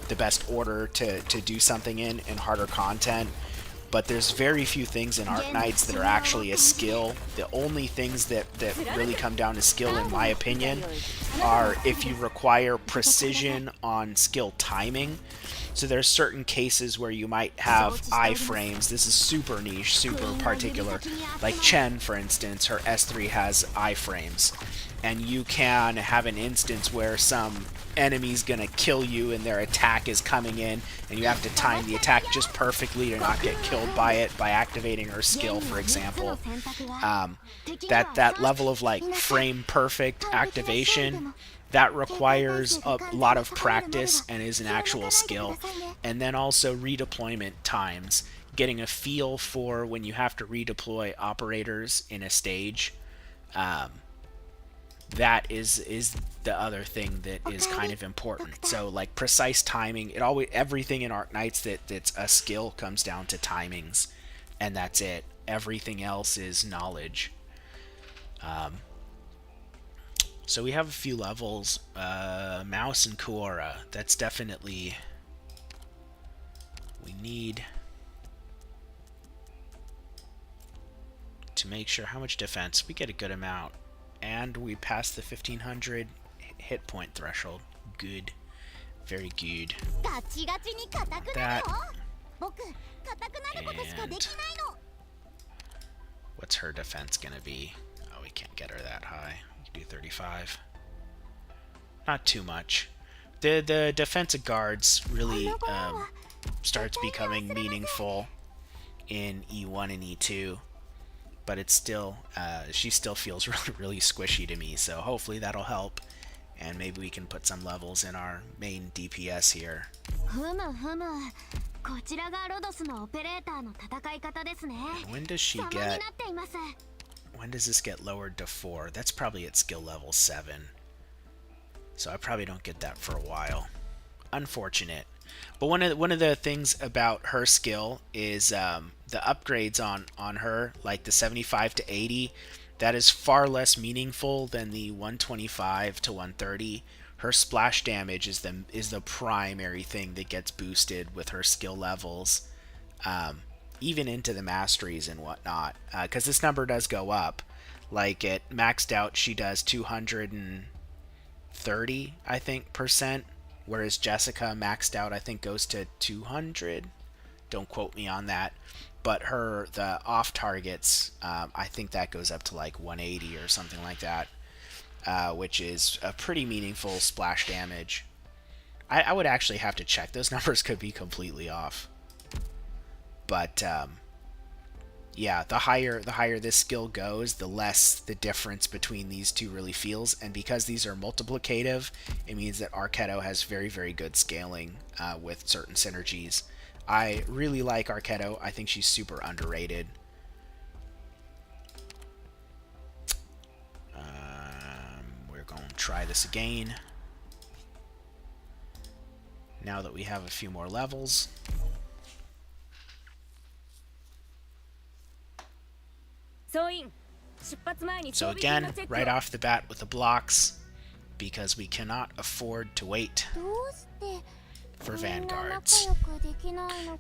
the best order to do something in harder content. But there's very few things in Arknights that are actually a skill. The only things that really come down to skill, in my opinion, are if you require precision on skill timing. So there's certain cases where you might have iframes. This is super niche, super particular. Like Chen, for instance, her S3 has iframes. And you can have an instance where some enemy's gonna kill you and their attack is coming in, and you have to time the attack just perfectly to not get killed by it by activating her skill, for example. That level of like frame perfect activation, that requires a lot of practice and is an actual skill. And then also redeployment times, getting a feel for when you have to redeploy operators in a stage. That is the other thing that is kind of important. So like precise timing, everything in Arknights that's a skill comes down to timings, and that's it. Everything else is knowledge. So we have a few levels. Mouse and Kuora. That's definitely we need to make sure. How much defense? We get a good amount. And we passed the 1500 hit point threshold. good. Very good. ガチガチに硬くなるよ。僕、硬くなることしかできないの。 What's her defense gonna be? Oh, we can't get her that high. We can do 35. Not too much. The defensive guards really starts becoming meaningful in E1 and E2, but it's still she still feels really, really squishy to me. So hopefully that'll help, and maybe we can put some levels in our main DPS here. ふむふむ。こちらがロドスのオペレーターの戦い方ですね。 When does she 様に get? なっています。 When does this get lowered to 4? That's probably at skill level 7. So I probably don't get that for a while. Unfortunate. But one of the things about her skill is the upgrades on her, like the 75 to 80, that is far less meaningful than the 125 to 130. Her splash damage is the primary thing that gets boosted with her skill levels, even into the masteries and whatnot. Because this number does go up. Like at maxed out, she does 230, I think, percent. Whereas Jessica maxed out, I think, goes to 200. Don't quote me on that. But the off targets, I think that goes up to like 180 or something like that, which is a pretty meaningful splash damage. I would actually have to check. Those numbers could be completely off. But yeah, the higher this skill goes, the less the difference between these two really feels. And because these are multiplicative, it means that Arknights has very, very good scaling with certain synergies. I really like Arknights. I think she's super underrated. We're going to try this again. Now that we have a few more levels. So again, right off the bat with the blocks, because we cannot afford to wait for vanguards.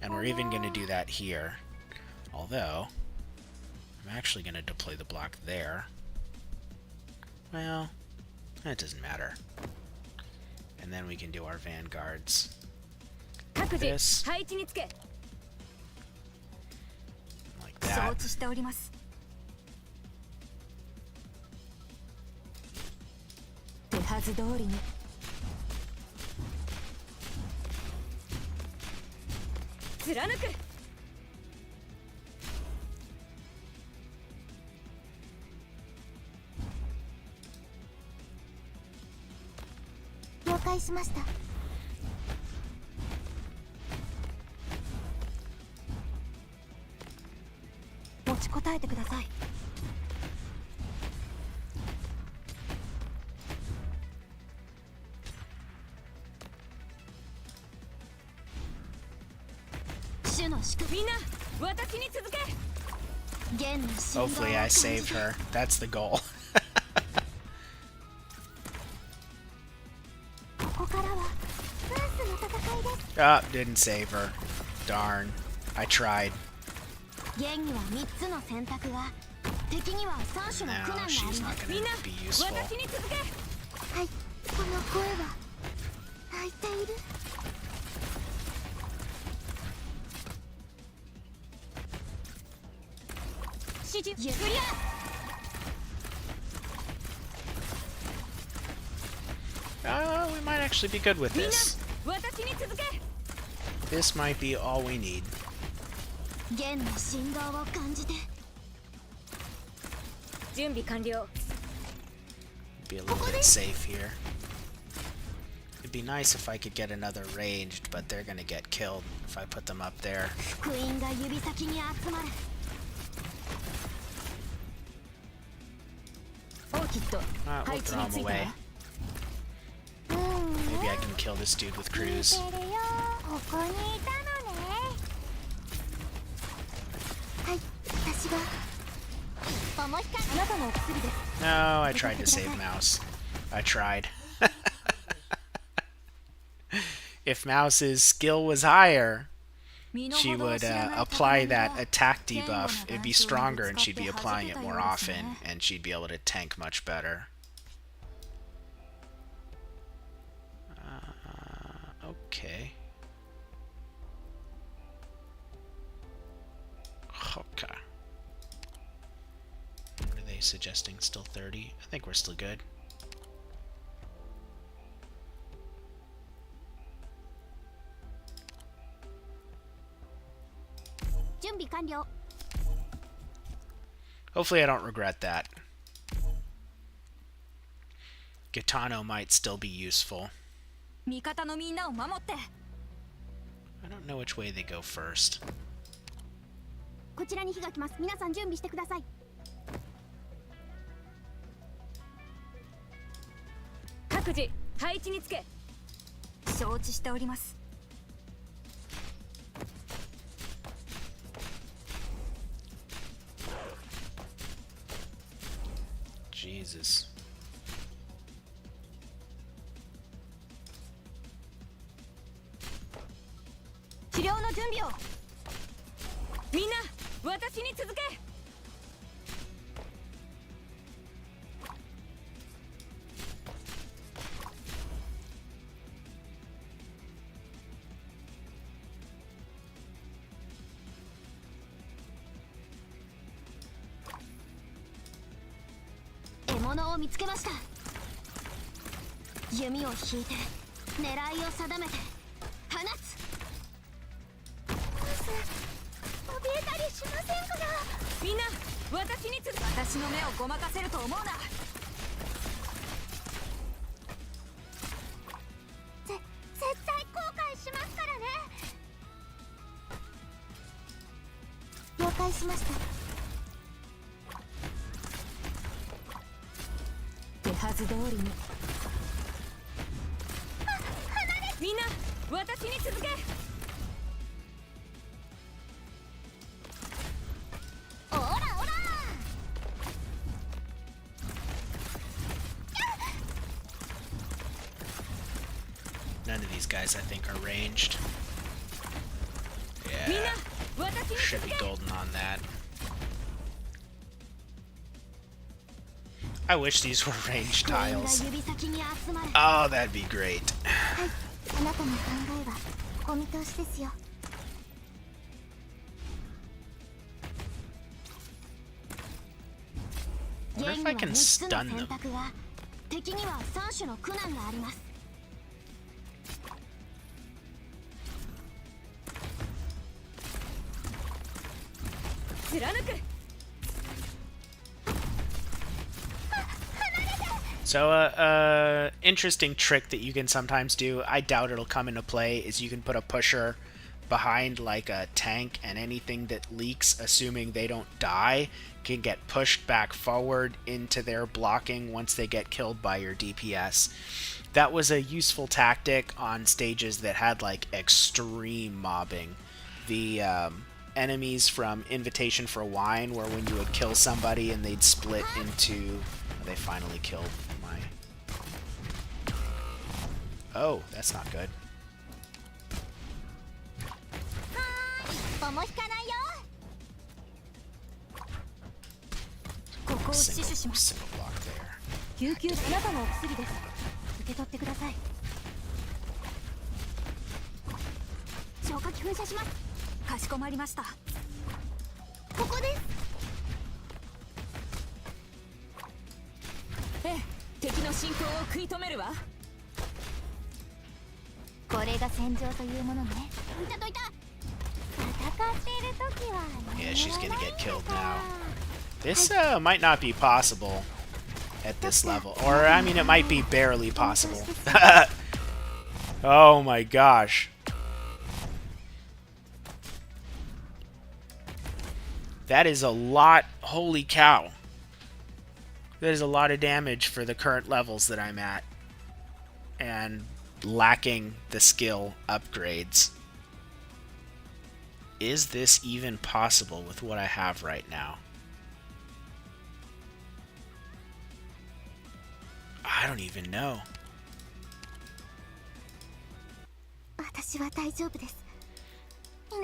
And we're even going to do that here. Although, I'm actually going to deploy the block there. Well, that doesn't matter. And then we can do our vanguards. This. Like that. Hopefully I saved her. That's the goal. Ah, didn't save her. Darn. I tried. No, she's not going to be useful. We might actually be good with this. This might be all we need. Be a little bit safe here. It'd be nice if I could get another ranged, but they're gonna get killed if I put them up there. We'll throw him away. Maybe I can kill this dude with cruise. No, I tried to save Mouse. I tried. If Mouse's skill was higher, she would apply that attack debuff. It'd be stronger and she'd be applying it more often, and she'd be able to tank much better. you suggesting still 30? I think we're still good. Hopefully I don't regret that. Gitano might still be useful. I don't know which way they go first. Jesus. None of these guys, I think, are ranged. Yeah. Should be golden on that. I wish these were ranged tiles. Oh, that'd be great. I wonder if I can stun them. So, interesting trick that you can sometimes do, I doubt it'll come into play, is you can put a pusher behind like a tank, and anything that leaks, assuming they don't die, can get pushed back forward into their blocking once they get killed by your DPS. That was a useful tactic on stages that had like extreme mobbing. The enemies from Invitation for Wine, where when you would kill somebody and they'd split into... They finally killed my... Oh, that's not good. Single block there. Yeah, she's gonna get killed now. This might not be possible at this level. Or, I mean, it might be barely possible. Oh my gosh. That is a lot. Holy cow. That is a lot of damage for the current levels that I'm at. And lacking the skill upgrades. Is this even possible with what I have right now? I don't even know.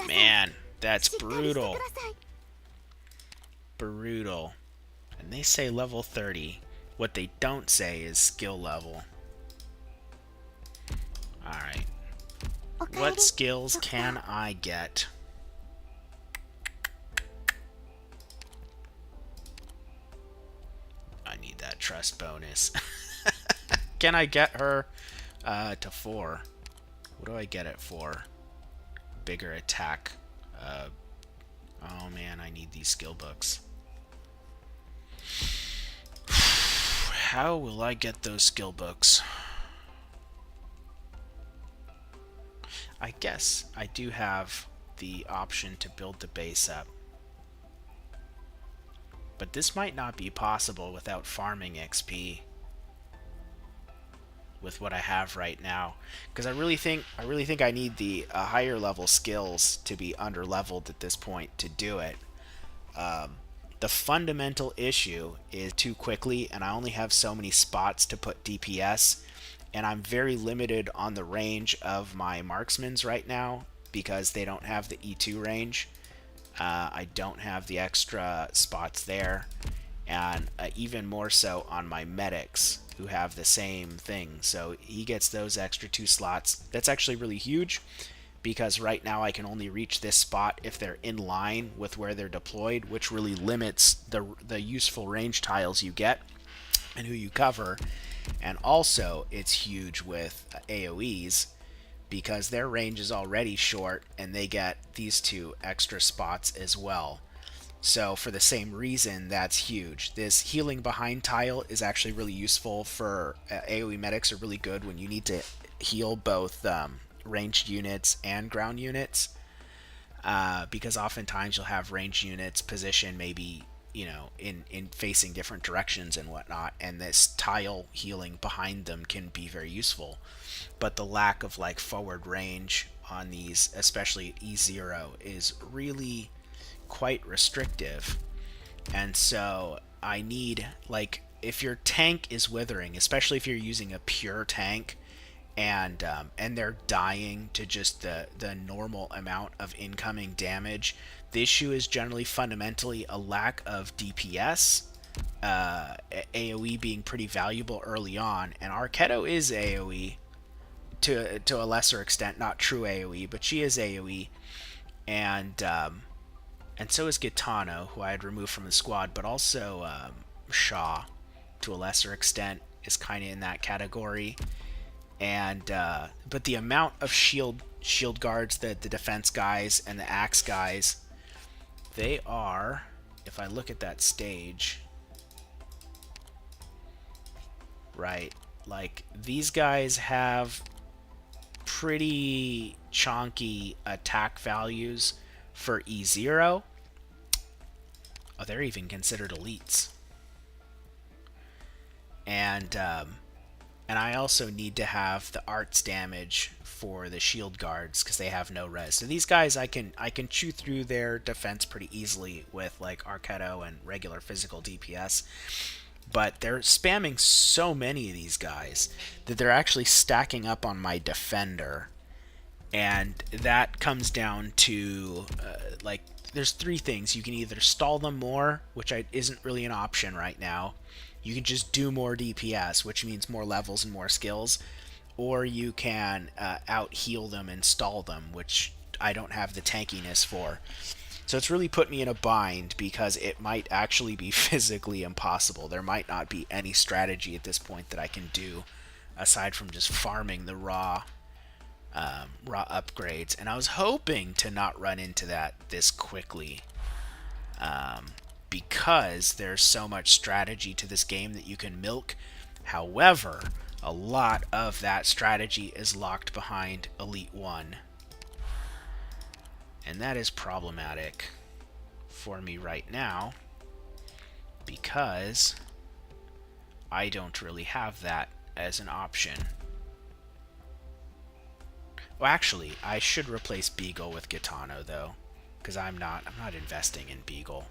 Man, that's brutal. Brutal. And they say level 30. What they don't say is skill level. Alright. What skills can I get? trust bonus. Can I get her to 4? What do I get it for? Bigger attack. Oh man, I need these skill books. How will I get those skill books? I guess I do have the option to build the base up. But this might not be possible without farming XP with what I have right now, because I really think I need the higher level skills to be under leveled at this point to do it. The fundamental issue is too quickly, and I only have so many spots to put DPS, and I'm very limited on the range of my marksmans right now because they don't have the E2 range. I don't have the extra spots there, and even more so on my medics, who have the same thing. So he gets those extra 2 slots. That's actually really huge, because right now I can only reach this spot if they're in line with where they're deployed, which really limits the useful range tiles you get and who you cover. And also it's huge with AoEs, because their range is already short and they get these 2 extra spots as well. So for the same reason, that's huge. This healing behind tile is actually really useful for AoE medics. Are really good when you need to heal both ranged units and ground units, because oftentimes you'll have ranged units position maybe, you know, in facing different directions and whatnot, and this tile healing behind them can be very useful. But the lack of like forward range on these, especially at E0, is really quite restrictive. And so I need, like, if your tank is withering, especially if you're using a pure tank, and they're dying to just the normal amount of incoming damage, the issue is generally fundamentally a lack of DPS, AoE being pretty valuable early on, and Arknights is AoE to a lesser extent, not true AoE, but she is AoE, and so is Gitano, who I had removed from the squad, but also Shaw, to a lesser extent, is kind of in that category. And but the amount of shield guards, the defense guys and the axe guys, they are, if I look at that stage, right, like these guys have pretty chonky attack values for E0. Oh, they're even considered elites. And I also need to have the arts damage for the shield guards because they have no res. So these guys, I can chew through their defense pretty easily with like Arknights and regular physical DPS. But they're spamming so many of these guys that they're actually stacking up on my defender. And that comes down to like, there's 3 things. You can either stall them more, which isn't really an option right now. You can just do more DPS, which means more levels and more skills, or you can out heal them and stall them, which I don't have the tankiness for. So it's really put me in a bind because it might actually be physically impossible. There might not be any strategy at this point that I can do aside from just farming the raw upgrades. And I was hoping to not run into that this quickly. Because there's so much strategy to this game that you can milk. However, a lot of that strategy is locked behind Elite 1. And that is problematic for me right now, because I don't really have that as an option. Well, actually, I should replace Beagle with Gitano, though, because I'm not investing in Beagle.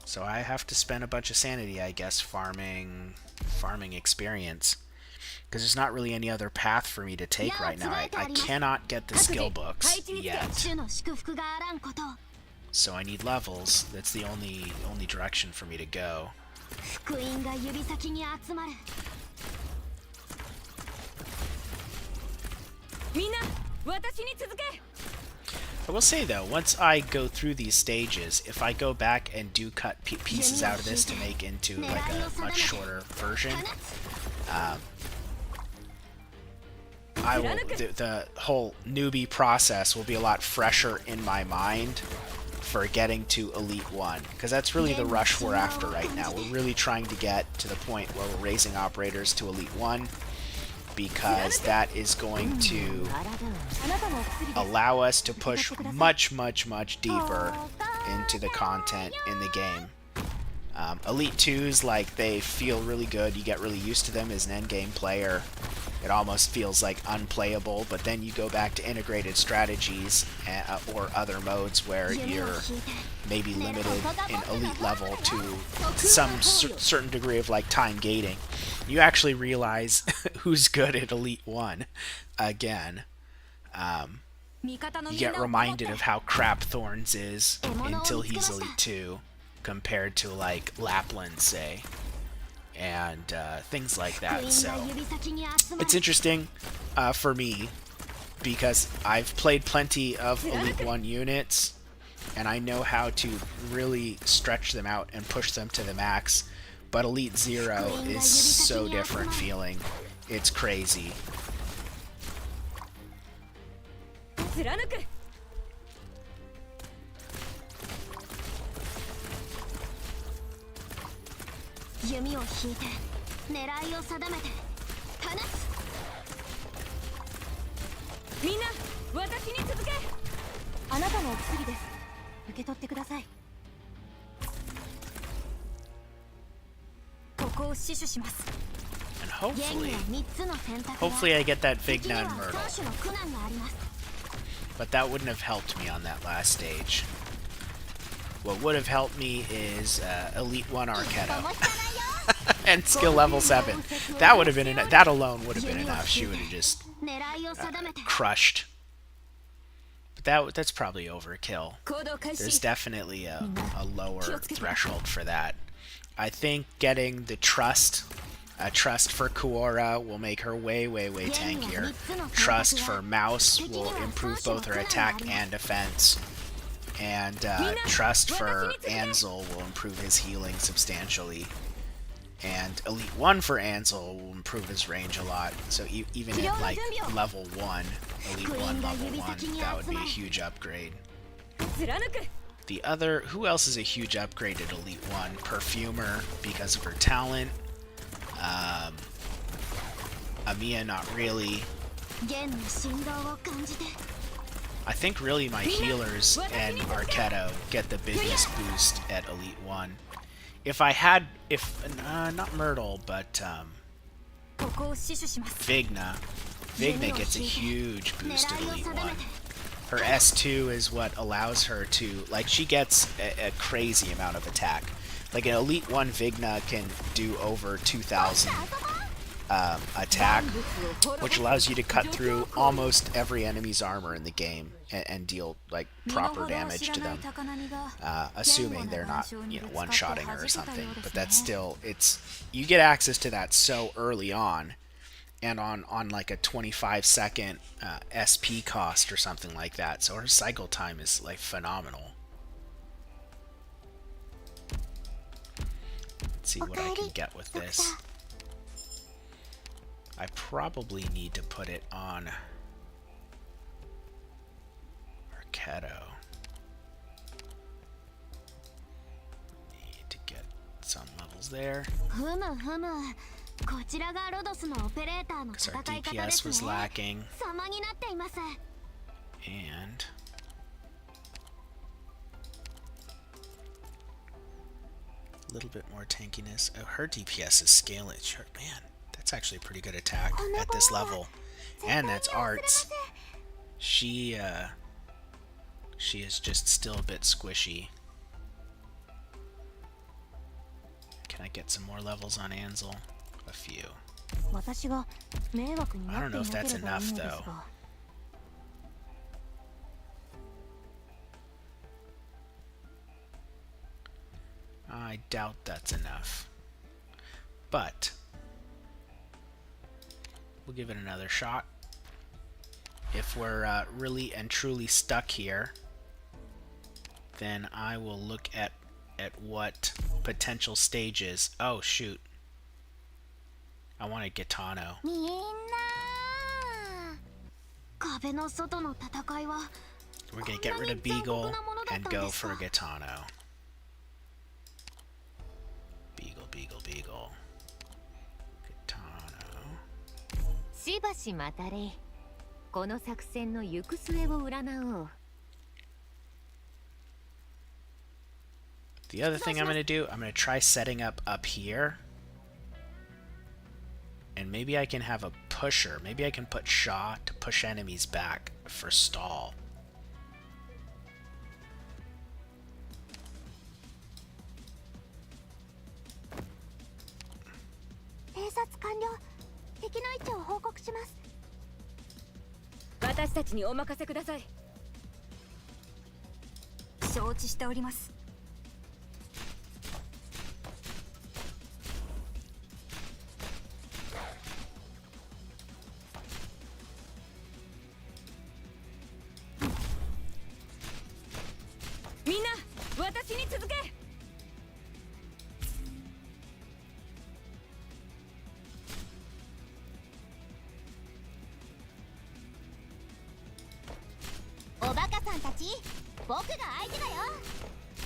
So I have to spend a bunch of sanity, I guess, farming experience. Because there's not really any other path for me to take right now. I cannot get the skill books yet. So I need levels. That's the only direction for me to go. I will say though, once I go through these stages, if I go back and do cut pieces out of this to make into like a much shorter version, the whole newbie process will be a lot fresher in my mind for getting to Elite 1, because that's really the rush we're after right now. We're really trying to get to the point where we're raising operators to Elite 1, because that is going to allow us to push much, much, much deeper into the content in the game. Elite 2s, like, they feel really good. You get really used to them as an endgame player. It almost feels like unplayable, but then you go back to integrated strategies or other modes where you're maybe limited in elite level to some certain degree of like time gating. You actually realize who's good at Elite 1 again. You get reminded of how crap Thorns is until he's Elite 2 compared to like Lapland, say. And things like that. So it's interesting for me because I've played plenty of Elite 1 units and I know how to really stretch them out and push them to the max, but Elite 0 is so different feeling. It's crazy. And hopefully I get that Vigna and Myrtle. But that wouldn't have helped me on that last stage. What would have helped me is Elite 1 Arknights. And skill level 7. That would have been enough. That alone would have been enough. She would have just crushed. But that's probably overkill. There's definitely a lower threshold for that. I think getting the trust for Kuora will make her way, way, way tankier. Trust for Mouse will improve both her attack and defense. And trust for Ansel will improve his healing substantially. And Elite 1 for Ansel will improve his range a lot. So even at like level 1, Elite 1, level 1, that would be a huge upgrade. The other, who else is a huge upgrade at Elite 1? Perfumer, because of her talent. Amiya, not really. I think really my healers and Arknights get the biggest boost at Elite 1. If I had, not Myrtle, but Vigna gets a huge boost at Elite 1. Her S2 is what allows her to, like, she gets a crazy amount of attack. Like, an Elite 1 Vigna can do over 2,000 attack, which allows you to cut through almost every enemy's armor in the game and deal like proper damage to them, assuming they're not, you know, one-shotting her or something. But that's still, you get access to that so early on, and on like a 25-second SP cost or something like that. So her cycle time is like phenomenal. Let's see what I can get with this. I probably need to put it on Arknights. Need to get some levels there. Because our DPS was lacking. And a little bit more tankiness. Oh, her DPS is scaling. Man, that's actually a pretty good attack at this level. And that's arts. She is just still a bit squishy. Can I get some more levels on Ansel? A few. I don't know if that's enough though. I doubt that's enough. But we'll give it another shot. if we're really and truly stuck here, then I will look at what potential stages. Oh shoot. I wanted Gitano. みんな壁の外の戦いは We're gonna get rid of Beagle and go for Gitano. Beagle, Beagle, Beagle. Gitano. しばし待たれ。この作戦の行く末を占おう。 The other thing I'm gonna do, I'm gonna try setting up here. And maybe I can have a pusher. Maybe I can put Shaw to push enemies back for stall.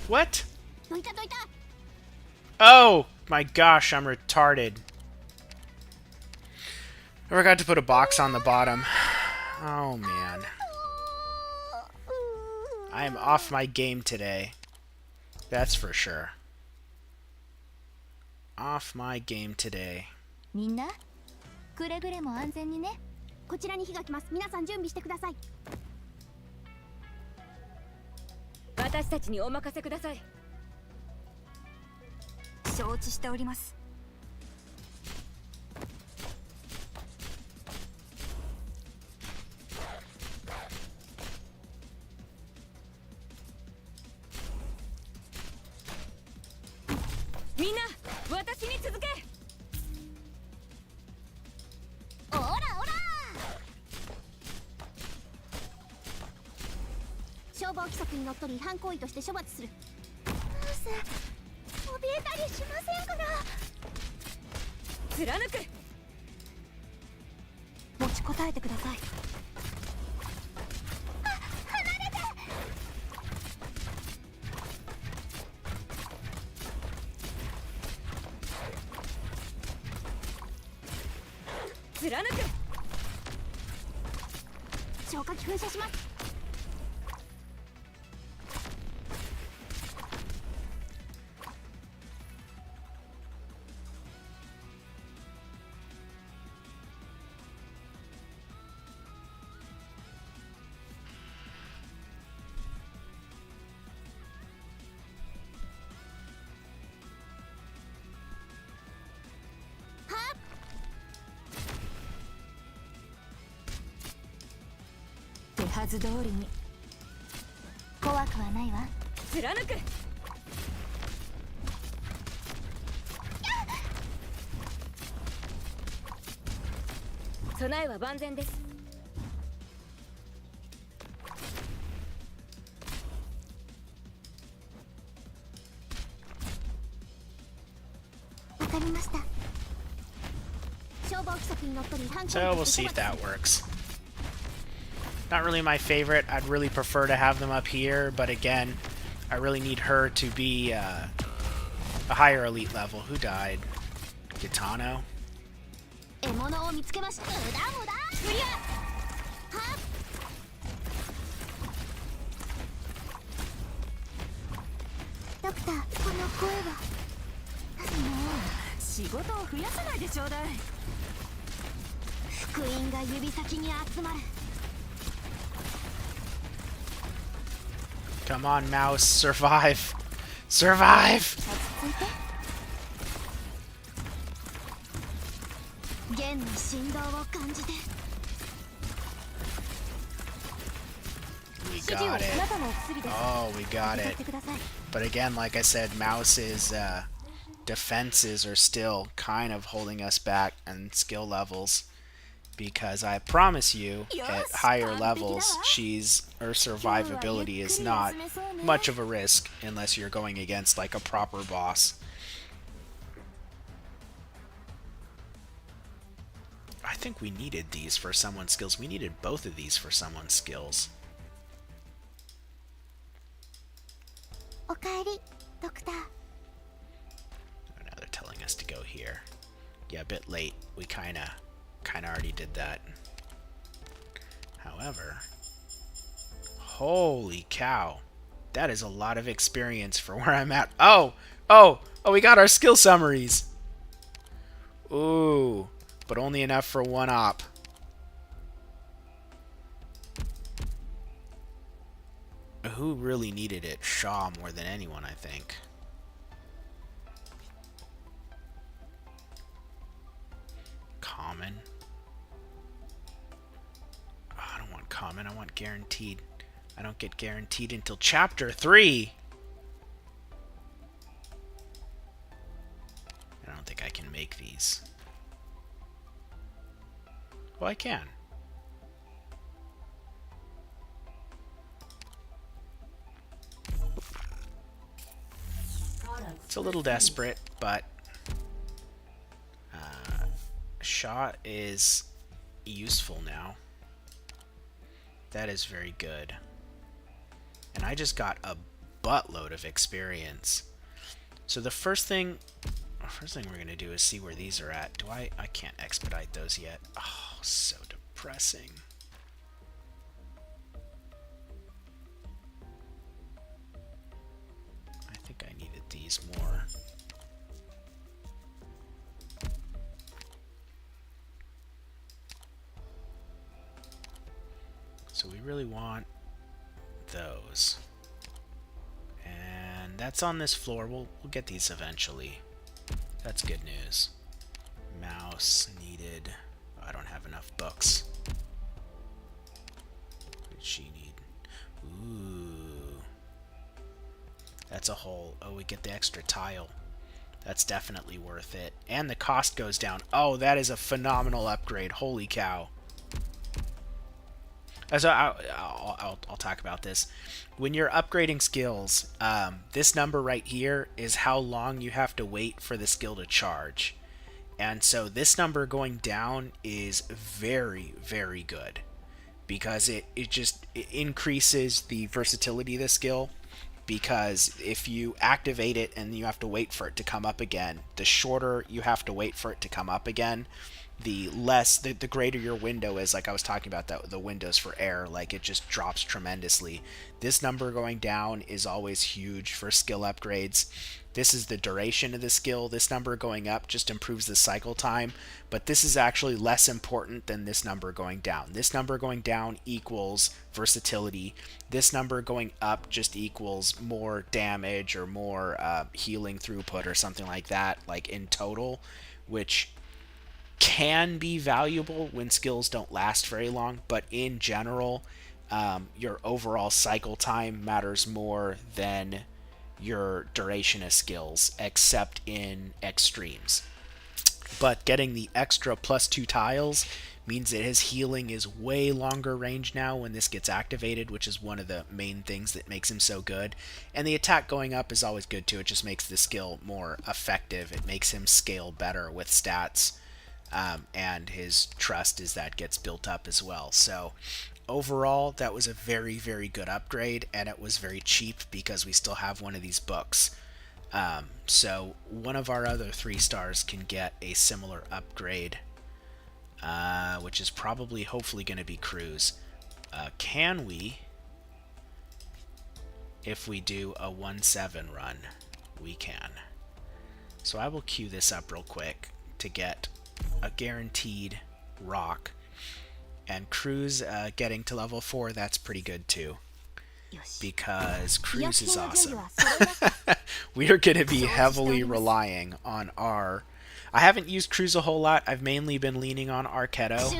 What? Oh my gosh, I'm retarded. I forgot to put a box on the bottom. Oh man. I am off my game today. That's for sure. Off my game today. みんなくれぐれも安全にね。こちらに火が来ます。皆さん準備してください。私たちにお任せください。承知しております。みんな私に続け。オラオラ。消防規則にのっとり違反行為として処罰する。ナース、怯えたりしませんから。貫く。持ちこたえてください。離れて。貫く。消火器噴射します。手はず通りに。怖くはないわ。貫く。備えは万全です。わかりました。消防規則にのっとり違反行為 So we'll see if that works. Not really my favorite. I'd really prefer to have them up here, but again, I really need her to be a higher elite level. Who died? Gitano? 獲物を見つけました。無駄無駄。クリア。はっ。ドクター、この声は。もう仕事を増やさないでちょうだい。福音が指先に集まる。Come on, mouse. Survive. Survive! 弦の振動を感じて。 We got it. Oh, we got it. But again, like I said, Mouse's defenses are still kind of holding us back, and skill levels because I promise you, at higher levels, her survivability is not much of a risk unless you're going against like a proper boss. I think we needed these for someone's skills. We needed both of these for someone's skills. Oh, now they're telling us to go here. Yeah, a bit late. We kinda already did that. However, holy cow, that is a lot of experience for where I'm at. Oh, we got our skill summaries. Ooh, but only enough for one op. Who really needed it? Shaw more than anyone, I think. Common. Oh, I don't want common, I want guaranteed. I don't get guaranteed until chapter 3. I don't think I can make these. Well, I can. It's a little desperate, but shot is useful now. That is very good. And I just got a buttload of experience. So the first thing we're gonna do is see where these are at. I can't expedite those yet. Oh, so depressing. I think I needed these more. So we really want those. And that's on this floor. We'll get these eventually. That's good news. Mouse needed. Oh, I don't have enough books. What did she need? Ooh. That's a hole. Oh, we get the extra tile. That's definitely worth it. And the cost goes down. Oh, that is a phenomenal upgrade. Holy cow. So I'll talk about this. When you're upgrading skills, this number right here is how long you have to wait for the skill to charge. And so this number going down is very, very good, because it increases the versatility of the skill. Because if you activate it and you have to wait for it to come up again, the shorter you have to wait for it to come up again, the greater your window is. Like I was talking about, the windows for air, like it just drops tremendously. This number going down is always huge for skill upgrades. This is the duration of the skill. This number going up just improves the cycle time, but this is actually less important than this number going down. This number going down equals versatility. This number going up just equals more damage or more healing throughput or something like that, like in total, which can be valuable when skills don't last very long, but in general, your overall cycle time matters more than your duration of skills, except in extremes. But getting the extra +2 tiles means that his healing is way longer range now when this gets activated, which is one of the main things that makes him so good. And the attack going up is always good too. It just makes the skill more effective. It makes him scale better with stats. And his trust is that gets built up as well. So overall, that was a very, very good upgrade, and it was very cheap because we still have one of these books. So one of our other 3 stars can get a similar upgrade, which is probably, hopefully, going to be Cruz. Can we, if we do a 1-7 run? We can. So I will queue this up real quick to get a guaranteed rock. And Cruz getting to level 4, that's pretty good too, because Cruz is awesome. We are going to be heavily relying on our... I haven't used Cruz a whole lot. I've mainly been leaning on Arknights.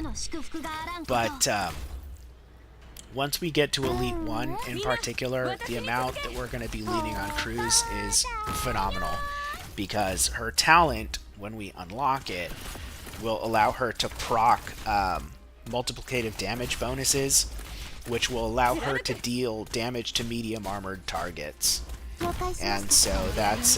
But once we get to Elite 1 in particular, the amount that we're going to be leaning on Cruz is phenomenal, because her talent, when we unlock it, will allow her to proc multiplicative damage bonuses, which will allow her to deal damage to medium armored targets. And so that's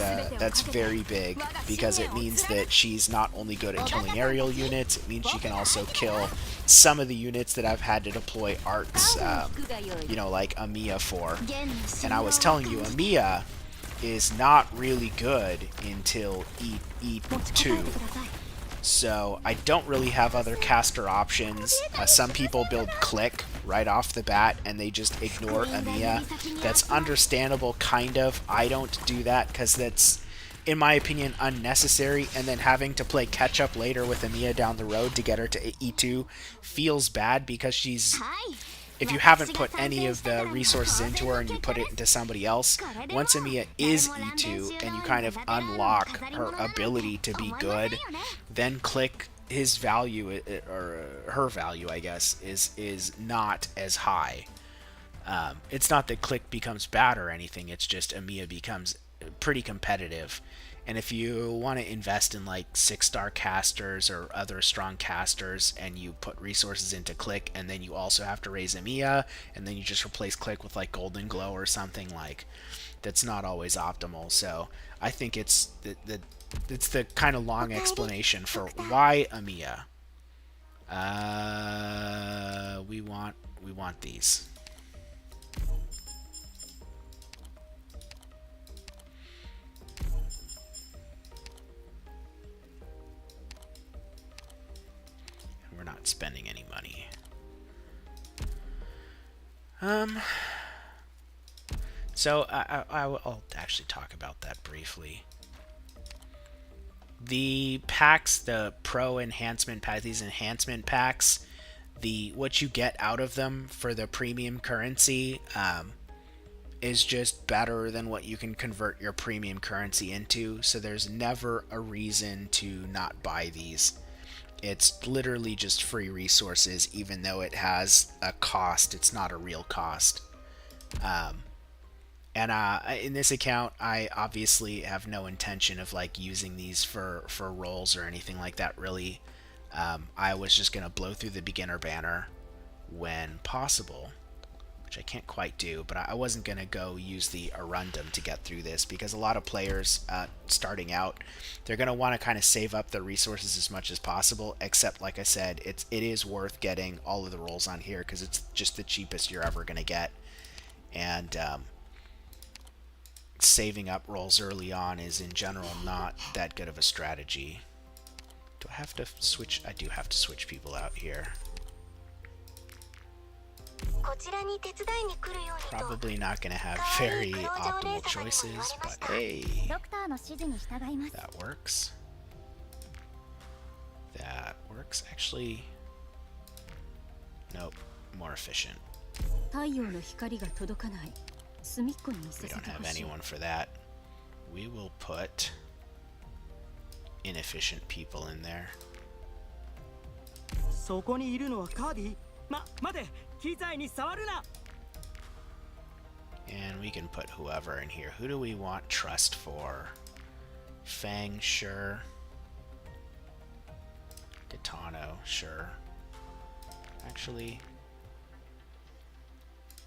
very big, because it means that she's not only good at killing aerial units, it means she can also kill some of the units that I've had to deploy arts, like Amiya for. And I was telling you, Amiya is not really good until E2. So I don't really have other caster options. Some people build Click right off the bat and they just ignore Amiya. That's understandable, kind of. I don't do that because that's, in my opinion, unnecessary. And then having to play catch up later with Amiya down the road to get her to E2 feels bad, because she's... If you haven't put any of the resources into her and you put it into somebody else, once Amiya is E2 and you kind of unlock her ability to be good, then Click, his value, or her value, I guess, is not as high. It's not that Click becomes bad or anything, it's just Amiya becomes pretty competitive. And if you want to invest in like 6-star casters or other strong casters, and you put resources into Click, and then you also have to raise Amiya, and then you just replace Click with like Golden Glow or something, like, that's not always optimal. So I think it's the kind of long explanation for why Amiya. We want these. We're not spending any money. So I'll actually talk about that briefly. The packs, the pro enhancement packs, these enhancement packs, what you get out of them for the premium currency is just better than what you can convert your premium currency into. So there's never a reason to not buy these. It's literally just free resources, even though it has a cost. It's not a real cost. In this account, I obviously have no intention of like using these for rolls or anything like that, really. I was just going to blow through the beginner banner when possible, which I can't quite do, but I wasn't going to go use the Arundum to get through this, because a lot of players starting out, they're going to want to kind of save up their resources as much as possible, except, like I said, it is worth getting all of the rolls on here, because it's just the cheapest you're ever going to get. And saving up rolls early on is, in general, not that good of a strategy. Do I have to switch? I do have to switch people out here. Probably not going to have very optimal choices, but hey, that works. That works. Actually, nope, more efficient. We don't have anyone for that. We will put inefficient people in there. And we can put whoever in here. Who do we want trust for? Fang, sure. Gitano, sure. Actually,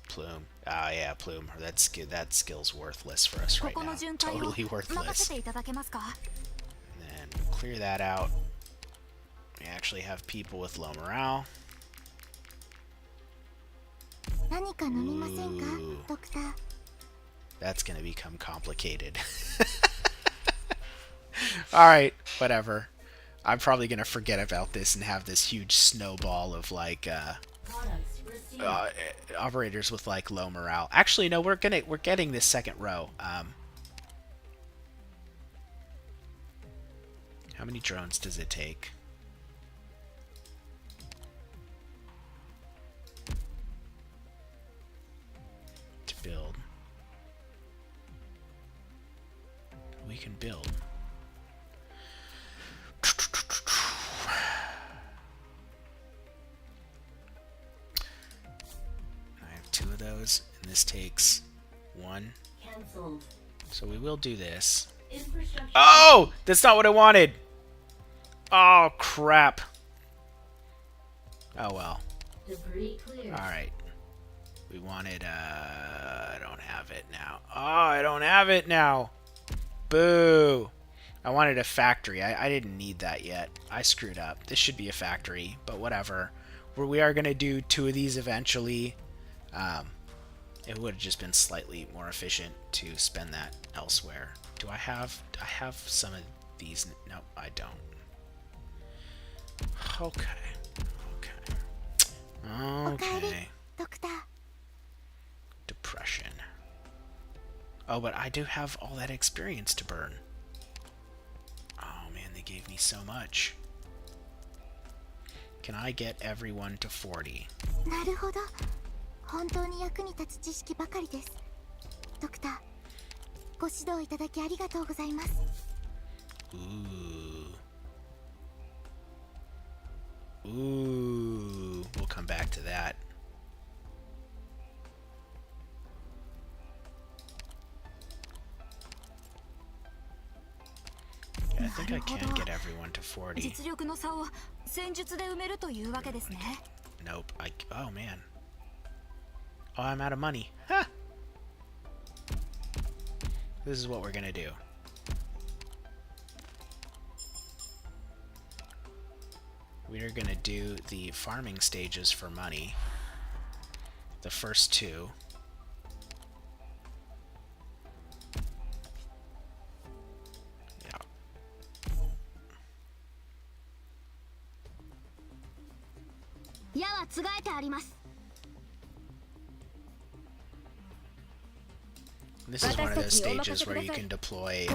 Plume. Ah, yeah, Plume. That skill's worthless for us right now. Totally worthless. And then we'll clear that out. We actually have people with low morale. Ooh. That's gonna become complicated. Alright, whatever. I'm probably gonna forget about this and have this huge snowball of like operators with like low morale. Actually, no, we're getting this second row. How many drones does it take? To build. We can build. I have 2 of those, and this takes 1. Cancelled. So we will do this. Oh! That's not what I wanted! Oh, crap. Oh, well. Debris clear. Alright. We wanted, I don't have it now. Oh, I don't have it now. Boo. I wanted a factory. I didn't need that yet. I screwed up. This should be a factory, but whatever. We are going to do 2 of these eventually. It would have just been slightly more efficient to spend that elsewhere. Do I have some of these? No, I don't. Okay. Okay. Depression. Oh, but I do have all that experience to burn. Oh man, they gave me so much. Can I get everyone to 40? なるほど。本当に役に立つ知識ばかりです。ドクター、ご指導いただきありがとうございます。Ooh, we'll come back to that. Yeah, I think I can get everyone to 40. 実力の差を戦術で埋めるというわけですね。Nope. Oh man. Oh, I'm out of money. Huh. This is what we're gonna do. We're gonna do the farming stages for money. The first 2. Yeah. This is one of those stages where you can deploy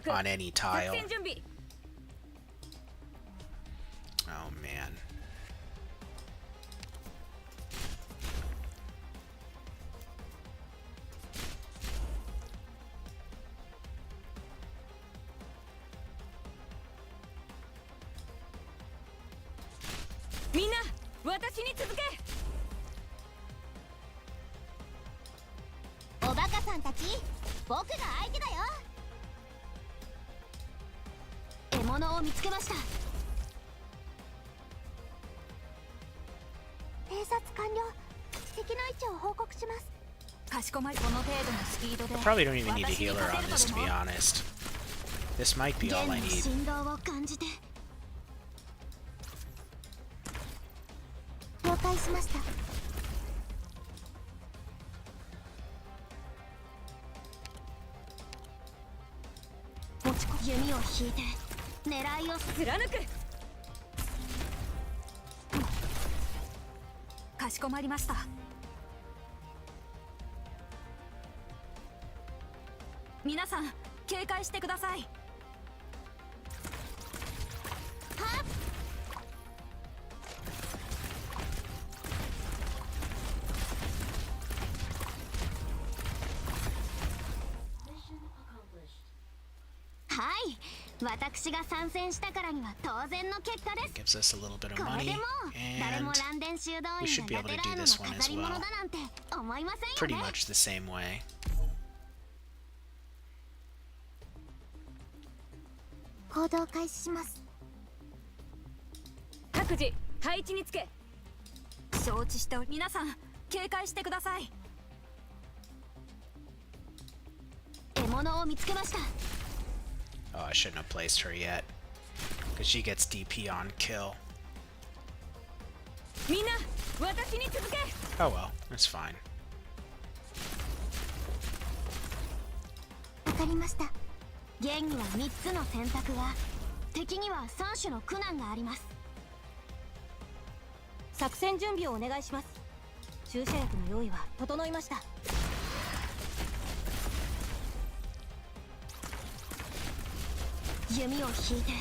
on any tile. Oh man. Mina, 私に続け。おバカさんたち、僕が相手だよ。獲物を見つけました。偵察完了。敵の位置を報告します。かしこまり。この程度のスピードで。 Probably don't even need a healer on this, to be honest. This might be all I need. 振動を感じて。了解しました。持ちこ弓を引いて狙いを貫く。かしこまりました。皆さん警戒してください。はっ。はい、私が参戦したからには当然の結果です。 Gives us a little bit of これ money, でも誰も and 乱電修道 we 院 should be が able ラ to テ do ラーノの this one 飾 as り物 well. だなんて思いません Pretty よね。 much the same way. 行動開始します。各自配置につけ。承知しており、皆さん警戒してください。獲物を見つけました。 Oh, I shouldn't have placed her yet. Because she gets DP on kill. みんな私に続け。 Oh well, that's fine. わかりました。現には3つの選択が、敵には3種の苦難があります。作戦準備をお願いします。注射薬の用意は整いました。弓を引いて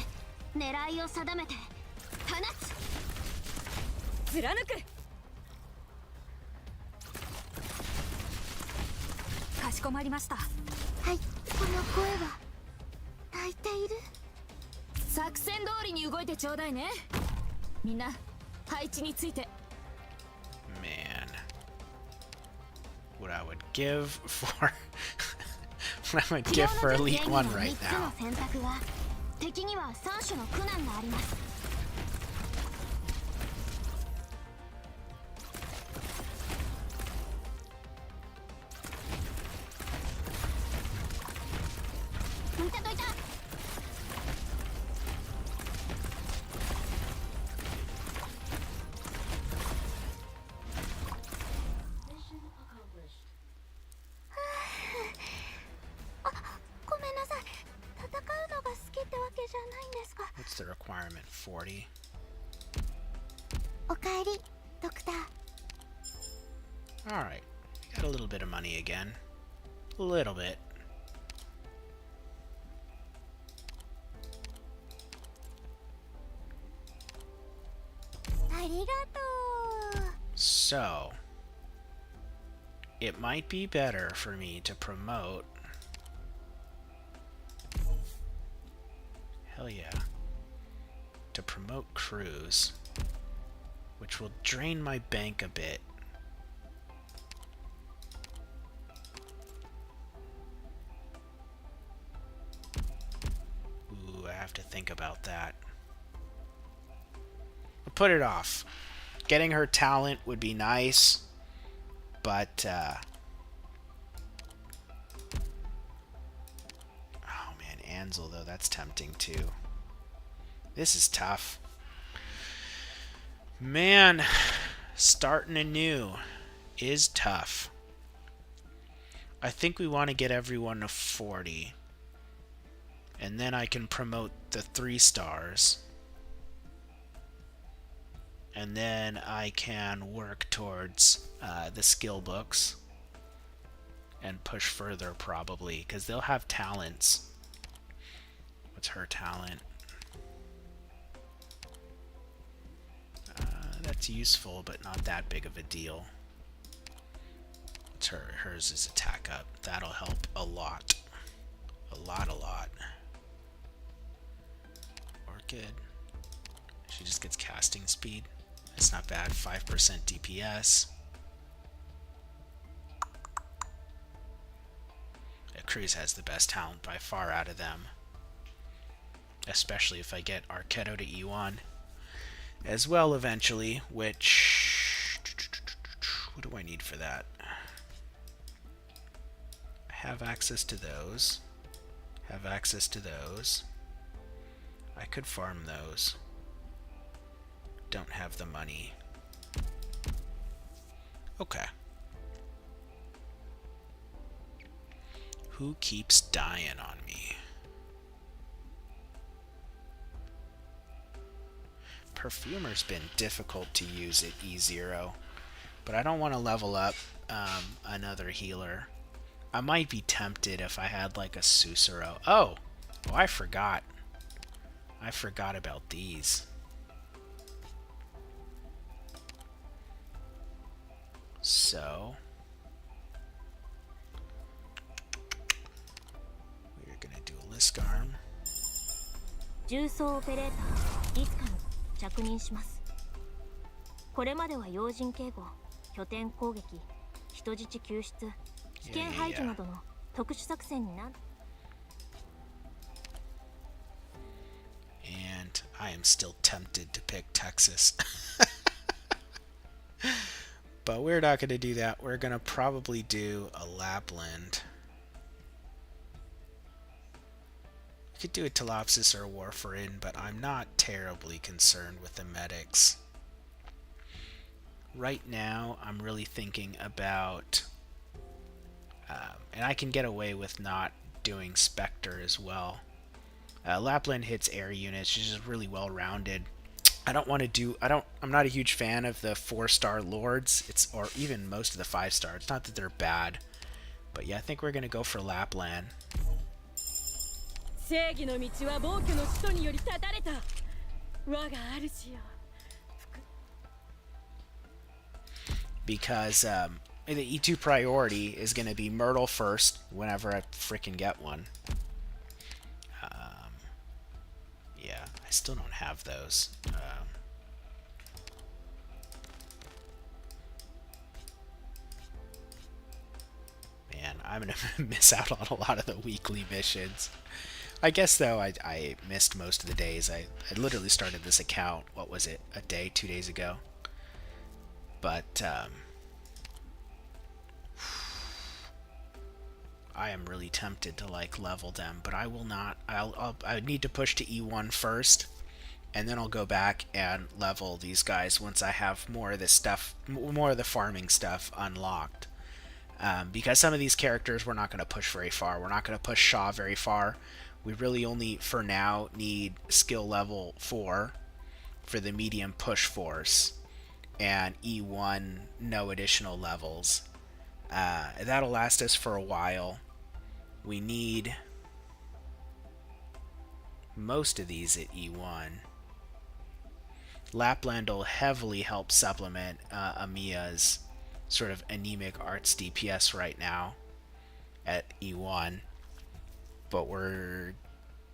狙いを定めて放つ。貫く。かしこまりました。はい、この声は泣いている。作戦通りに動いてちょうだいね。みんな配置について。 Man. What I would give for... what I would give for Elite 1 right now. 敵には3種の苦難があります。どいたどいた。あ、ごめんなさい。戦うのが好きってわけじゃないんですが。What's the requirement? 40? おかえり、ドクター。Alright. Got a little bit of money again. A little bit. ありがとう。 So, it might be better for me to promote. Hell yeah. To promote crews, which will drain my bank a bit. Ooh, I have to think about that. I'll put it off. Getting her talent would be nice, but oh man, Ansel though, that's tempting too. This is tough. Man, starting anew is tough. I think we want to get everyone to 40. And then I can promote the 3 stars. And then I can work towards the skill books. And push further probably, because they'll have talents. What's her talent? That's useful, but not that big of a deal. What's hers is attack up. That'll help a lot. A lot. Orchid. She just gets casting speed. That's not bad. 5% DPS. Cruz has the best talent by far out of them. Especially if I get Arketo to E1 as well eventually, which... What do I need for that? I have access to those. Have access to those. I could farm those. Don't have the money. Okay. Who keeps dying on me? Perfumer's been difficult to use at E0, but I don't want to level up another healer. I might be tempted if I had like a Susuro. Oh, I forgot. I forgot about these. So we're gonna do a Liskarm. 重装オペレーターいつかの着任します。これまでは要人警護、拠点攻撃、人質救出、危険排除などの特殊作戦にな。And I am still tempted to pick Texas. But we're not going to do that. We're going to probably do a Lapland. We could do a Telopsis or a Warfarin, but I'm not terribly concerned with the medics. Right now, I'm really thinking about... and I can get away with not doing Spectre as well. Lapland hits air units. She's just really well-rounded. I don't want to do... I'm not a huge fan of the 4-star Lords. Or even most of the 5-star. It's not that they're bad. But yeah, I think we're going to go for Lapland. Because the E2 priority is going to be Myrtle first whenever I frickin' get one. Yeah, I still don't have those. Man, I'm going to miss out on a lot of the weekly missions. I guess, though, I missed most of the days. I literally started this account, what was it, a day, 2 days ago? But, I am really tempted to, like, level them, but I will not. I need to push to E1 first, and then I'll go back and level these guys once I have more of this stuff, more of the farming stuff unlocked. Because some of these characters we're not going to push very far. We're not going to push Shaw very far. We really only, for now, need skill level 4 for the medium push force, and E1 no additional levels. That'll last us for a while. We need most of these at E1. Lapland will heavily help supplement Amiya's sort of anemic arts DPS right now at E1, but we're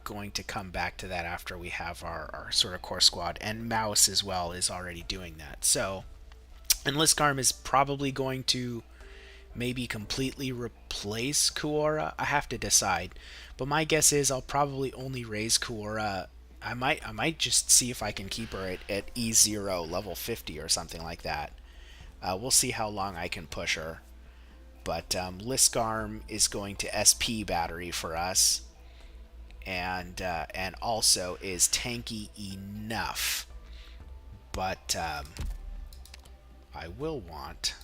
going to come back to that after we have our sort of core squad, and Mouse as well is already doing that. So, and Liskarm is probably going to maybe completely replace Kuora. I have to decide, but my guess is I'll probably only raise Kuora. I might just see if I can keep her at E0 level 50 or something like that. We'll see how long I can push her. But Liskarm is going to SP battery for us, and also is tanky enough. But I will want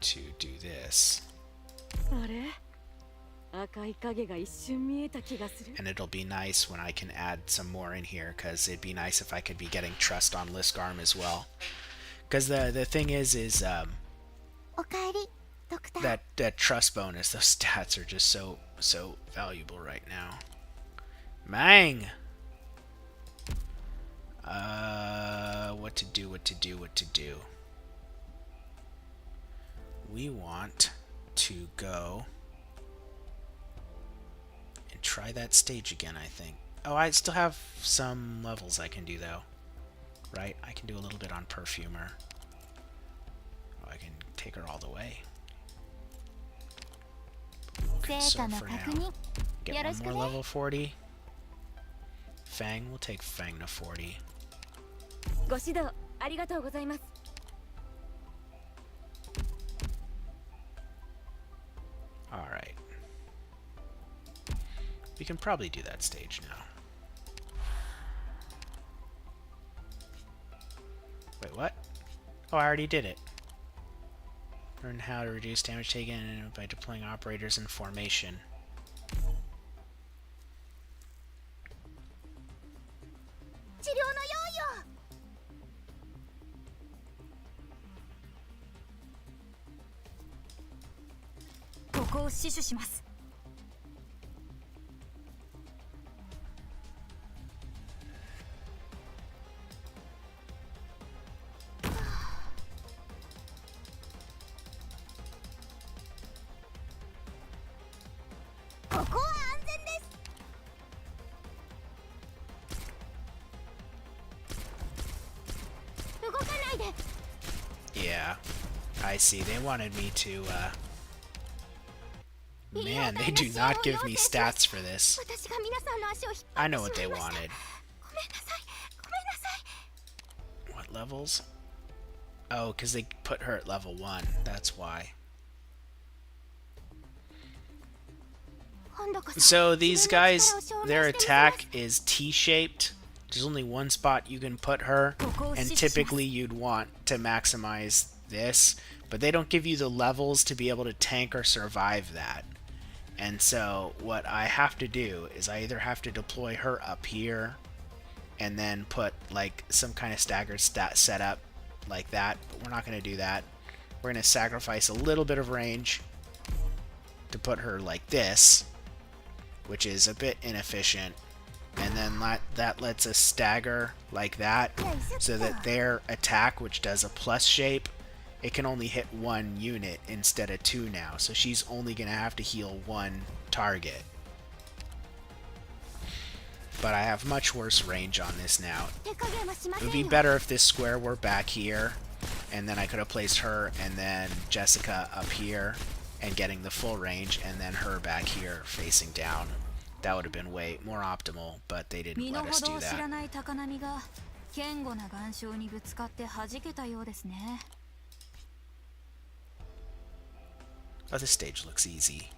to do this. And it'll be nice when I can add some more in here, because it'd be nice if I could be getting trust on Liskarm as well. Because the thing is that trust bonus, those stats are just so valuable right now. Mang! What to do. We want to go and try that stage again, I think. Oh, I still have some levels I can do, though. Right? I can do a little bit on Perfumer. Oh, I can take her all the way. Okay, so for now, get one more level 40. Fang, we'll take Fang to 40. Alright. We can probably do that stage now. Wait, what? Oh, I already did it. Learn how to reduce damage taken by deploying operators in formation. Yeah, I see. They wanted me to, Man, they do not give me stats for this. I know what they wanted. What levels? Oh, because they put her at level 1. That's why. So these guys, their attack is T-shaped. There's only one spot you can put her, and typically you'd want to maximize this, but they don't give you the levels to be able to tank or survive that. And so what I have to do is I either have to deploy her up here and then put like some kind of staggered stat setup like that, but we're not going to do that. We're going to sacrifice a little bit of range to put her like this, which is a bit inefficient, and then that lets us stagger like that, so that their attack, which does a plus shape, it can only hit one unit instead of 2 now, so she's only going to have to heal 1 target. But I have much worse range on this now. It would be better if this square were back here, and then I could have placed her and then Jessica up here, and getting the full range, and then her back here facing down. That would have been way more optimal, but they didn't let us do that. Oh, this stage looks easy.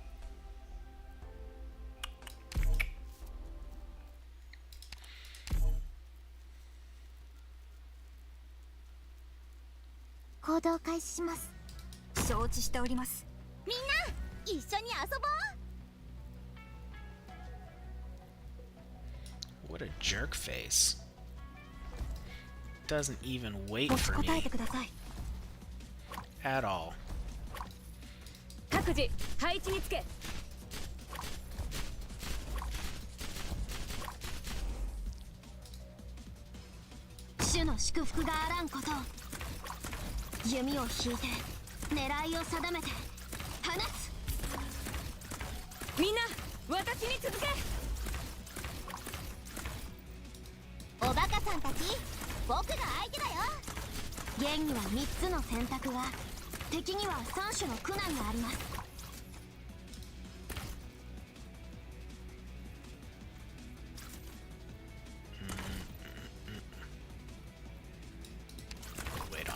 What a jerk face. Doesn't even wait for me at all. 各自配置につけ。主の祝福があらんことを。弓を引いて狙いを定めて放つ。みんな私に続け。おバカさんたち、僕が相手だよ。現には3つの選択が、敵には3種の苦難があります。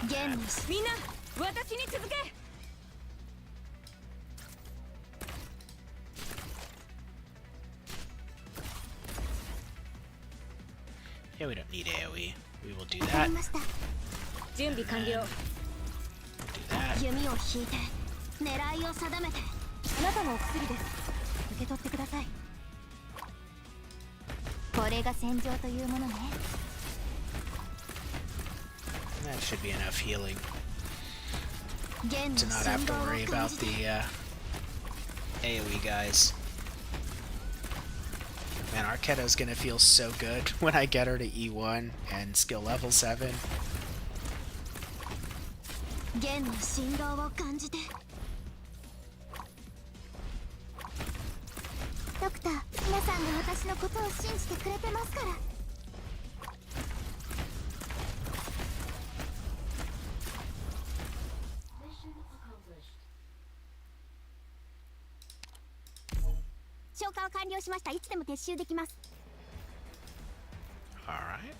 現にみんな私に続け。Yeah, we don't need AoE. We will do that. 準備完了。 Do that. 弓を引いて狙いを定めて。あなたのお薬です。受け取ってください。これが戦場というものね。 That should be enough healing to not have to worry about the AoE guys. Man, Arketo's gonna feel so good when I get her to E1 and skill level 7. 弦の振動を感じて。ドクター、皆さんが私のことを信じてくれてますから。消化を完了しました。いつでも撤収できます。 Alright.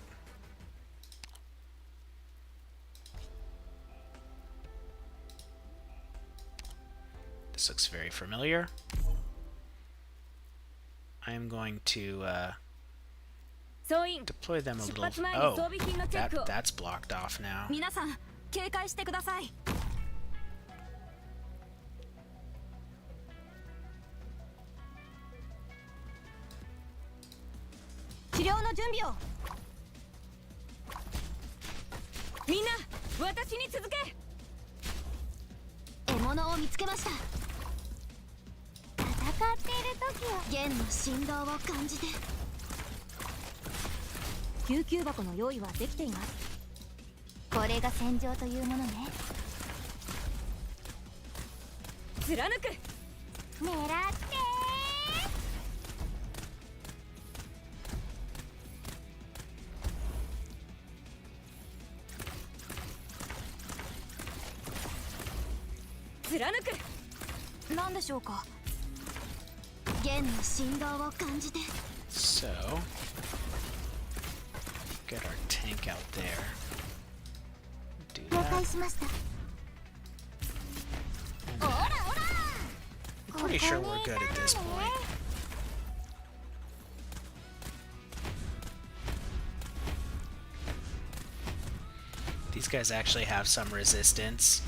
This looks very familiar. I am going to deploy them a little. Oh, that's blocked off now. 皆さん、警戒してください。治療の準備を。みんな私に続け。獲物を見つけました。戦っている時は弦の振動を感じて。救急箱の用意はできています。これが戦場というものね。貫く。狙って。 貫く。なんでしょうか。弦の振動を感じて。 So, get our tank out there. Do 了解 that. しました。 Pretty sure we're good at this point. These guys actually have some resistance.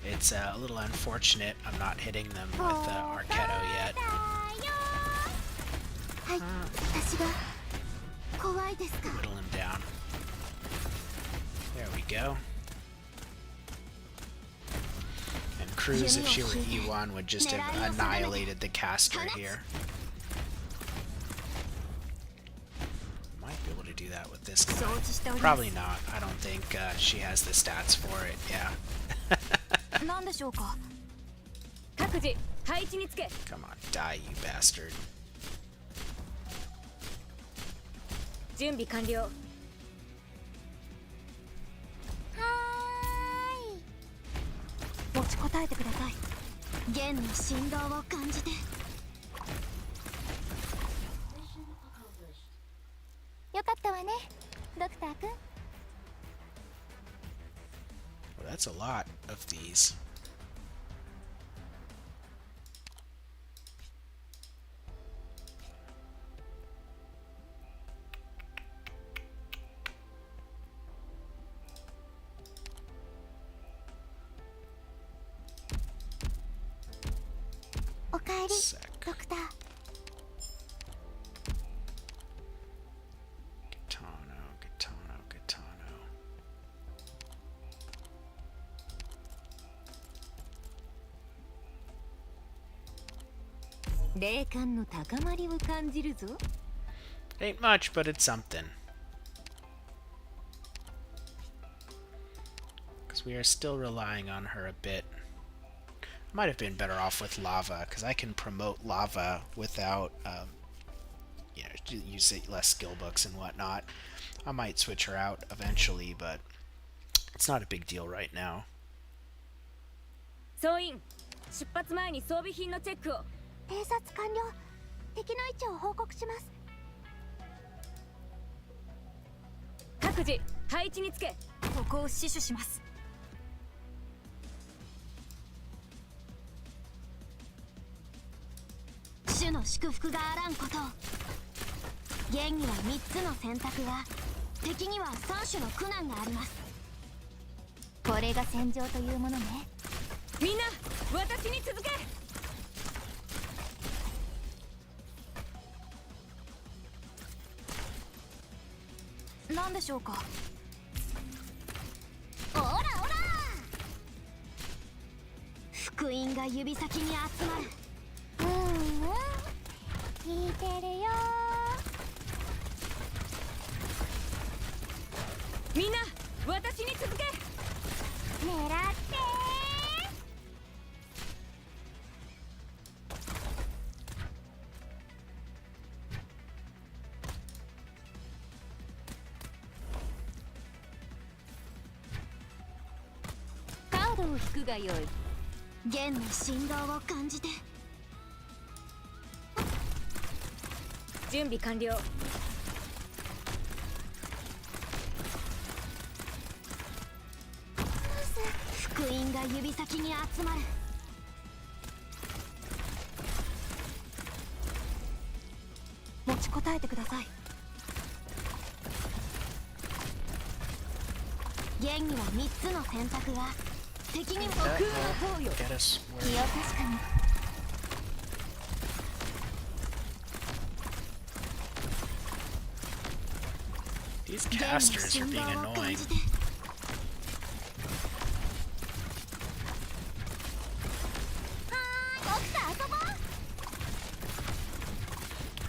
It's a little unfortunate I'm not hitting them with Arketo yet. Whittle him down. There we go. And Cruz, if she were E1, would just have annihilated the caster here. Might be able to do that with this guy. Probably not. I don't think she has the stats for it. Yeah. なんでしょうか。各自配置につけ。 Come on, die, you bastard. 準備完了。はーい。持ちこたえてください。弦の振動を感じて。よかったわね、ドクター君。Well, that's a lot of these. Sec. ドクター。 Gitano. 霊感の高まりを感じるぞ。 Ain't much, but it's something. Because we are still relying on her a bit. Might have been better off with lava, because I can promote lava without, use less skill books and whatnot. I might switch her out eventually, but it's not a big deal right now. 総員、出発前に装備品のチェックを。偵察完了。敵の位置を報告します。各自配置につけ。ここを死守します。主の祝福があらんことを。現には3つの選択が、敵には3種の苦難があります。これが戦場というものね。みんな私に続け。何でしょうか。オラオラ、福音が指先に集まる。聞いてるよ。みんな私に続け。狙ってカードを引くがよい。弦の振動を感じて。準備完了。福音が指先に集まる。持ちこたえてください。現には3つの選択が、敵にも空の投与。 Get us 気を確かに。These casters are being annoying.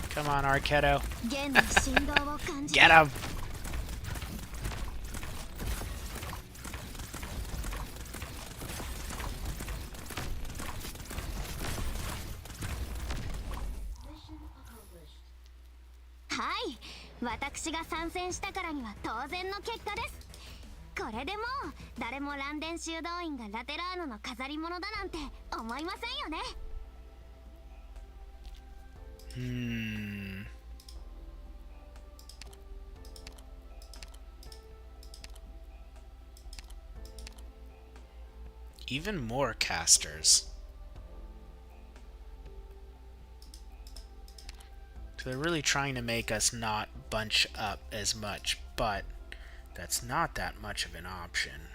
Come on, Arknights. Get him! Hi! 私が参戦したからには当然の結果です。これでもう誰もランデン修道院がラテラーノの飾り物だなんて思いませんよね。Even more casters. So they're really trying to make us not bunch up as much, but that's not that much of an option.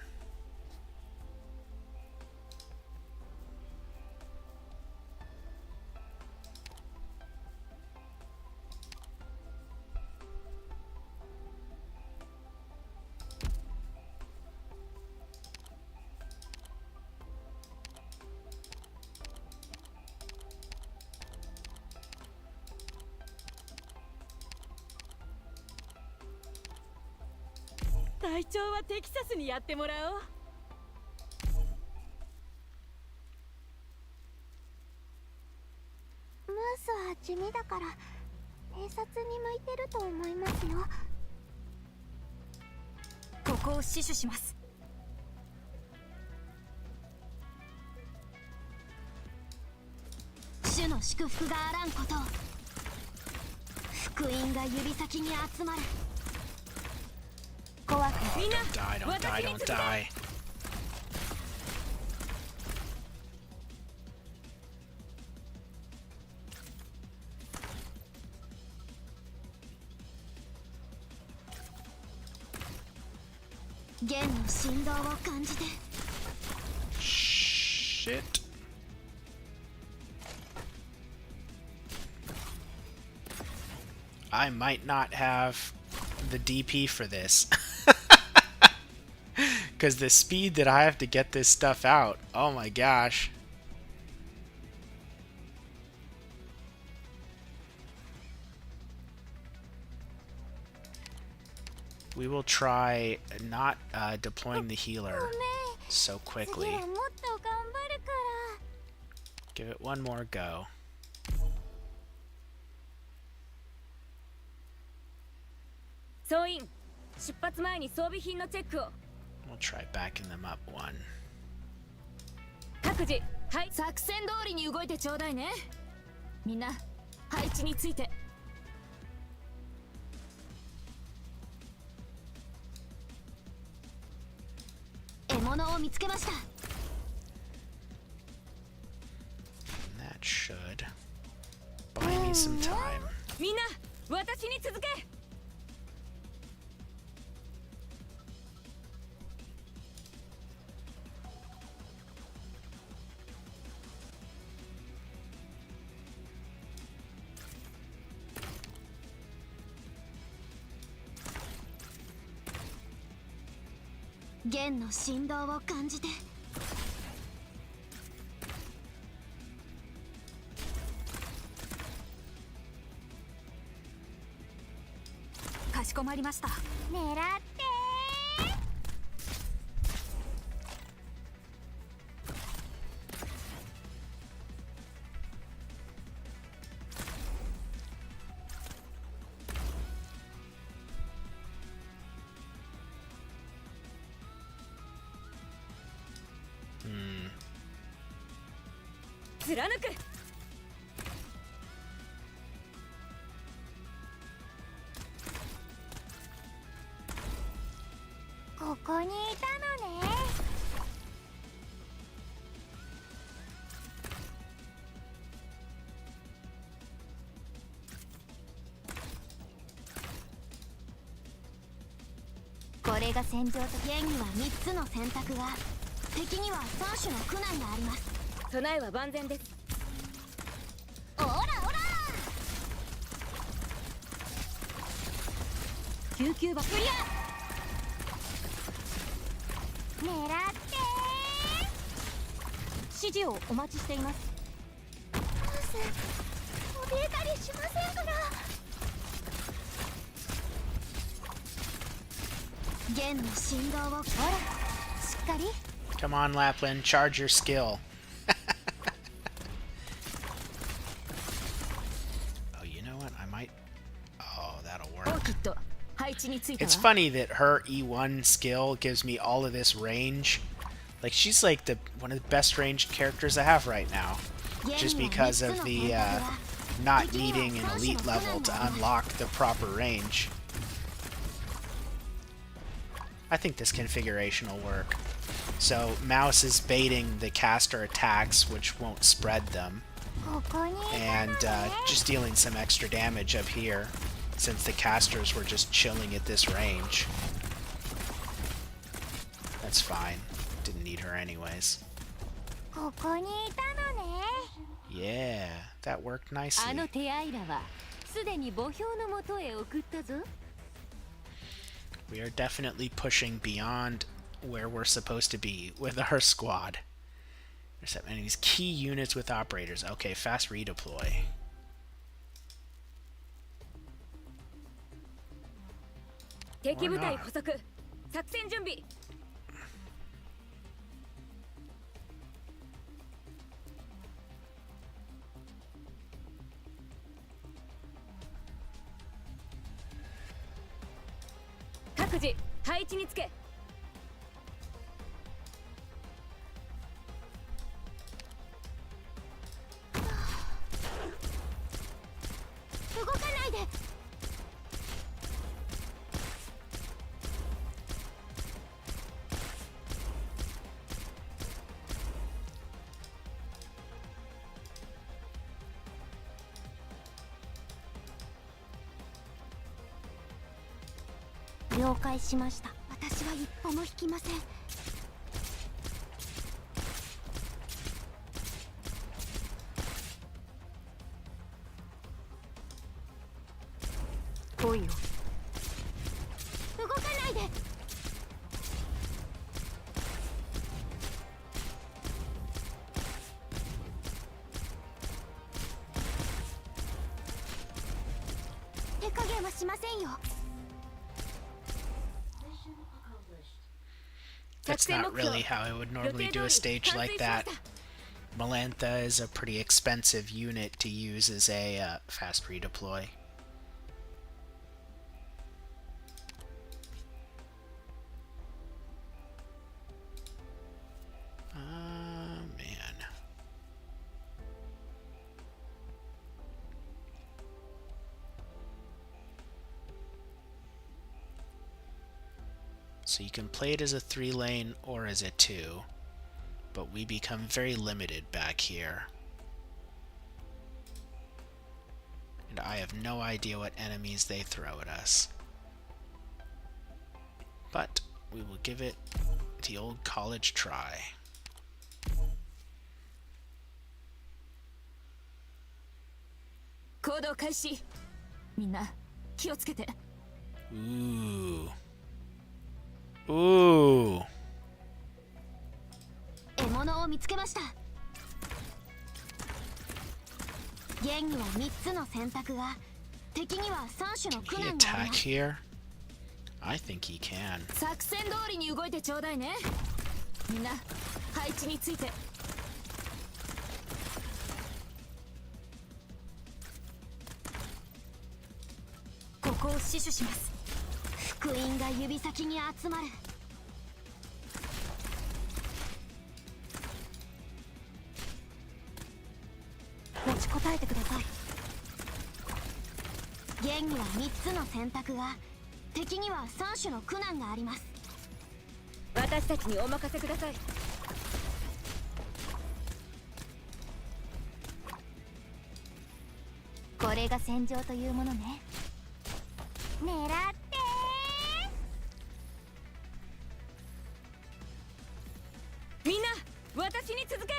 隊長はテキサスにやってもらおう。ムースは地味だから偵察に向いてると思いますよ。ここを死守します。祝福があらんことを。福音が指先に集まる。怖く Oh, don't die, don't die, don't die. 弦の振動を感じて。 Shit. I might not have the DP for this. Because the speed that I have to get this stuff out, oh my gosh. We will try not deploying the healer so quickly. 次はもっと頑張るから。 Give it one more go. 総員、出発前に装備品のチェックを。 We'll try backing them up one. 各自、はい。作戦通りに動いてちょうだいね。みんな、配置について。獲物を見つけました。 That should buy me some time. みんな、私に続け。 弦の振動を感じて。かしこまりました。狙って貫く。ここにいたのね。これが戦場と。弦には3つの選択が。敵には3種の苦難があります。 備えは万全です。オラオラ。救急箱クリア。狙って指示をお待ちしています。ボス、怯えたりしませんから。弦の振動を。ほら、しっかり。 Come on, Lapland, charge your skill. Oh, you know what? I might... Oh, that'll work. It's funny that her E1 skill gives me all of this range. Like, she's like one of the best ranged characters I have right now. Just because of the not needing an elite level to unlock the proper range. I think this configuration will work. So Mouse is baiting the caster attacks, which won't spread them, and just dealing some extra damage up here, since the casters were just chilling at this range. That's fine. Didn't need her anyways. Yeah, that worked nicely. We are definitely pushing beyond where we're supposed to be with our squad. There's that many of these key units with operators. Okay, fast redeploy. Or not. 各自配置につけ。了解しました。私は一歩も引きません。来いよ。動かないで。手加減はしませんよ。That's not really how I would normally do a stage like that. Melantha is a pretty expensive unit to use as a fast redeploy. Man. So you can play it as a 3-lane or as a 2, but we become very limited back here. And I have no idea what enemies they throw at us. But we will give it the old college try. Ooh. Ooh. 獲物を見つけました。現には3つの選択が、敵には3種の苦難があります。 Can he attack here? I think he can. 作戦通りに動いてちょうだいね。みんな配置について。ここを死守します。福音が指先に集まる。持ちこたえてください。現には3つの選択が、敵には3種の苦難があります。私たちにお任せください。これが戦場というものね。狙ってー。みんな私に続け。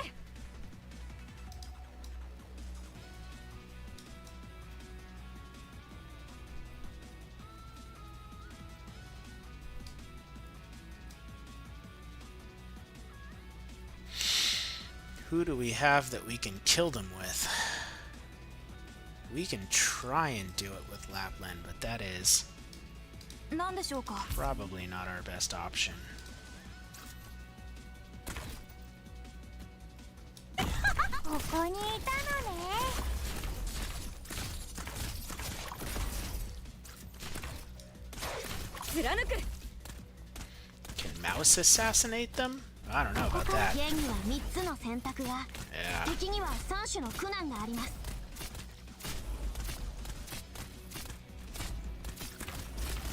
Who do we have that we can kill them with? We can try and do it with Lapland, but that is 何でしょうか。 probably not our best option. ここにいたのね。貫く。 Can Mouse assassinate them? I don't know about that. 現には3つの選択が、 Yeah. 敵には3種の苦難があります。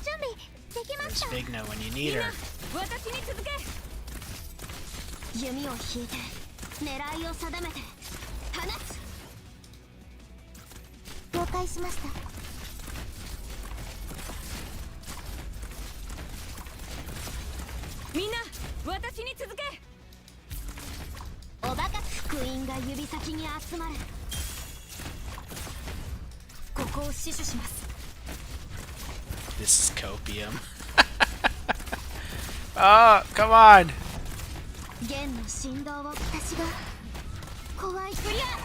準備できま There's した。 Vigna when you need her. 私に続け。弓を引いて狙いを定めて放つ。了解しました。みんな私に続け。おバカ福音が指先に集まる。ここを死守します。 This is copium. Oh, come on! 弦の振動を私が怖い。クリア。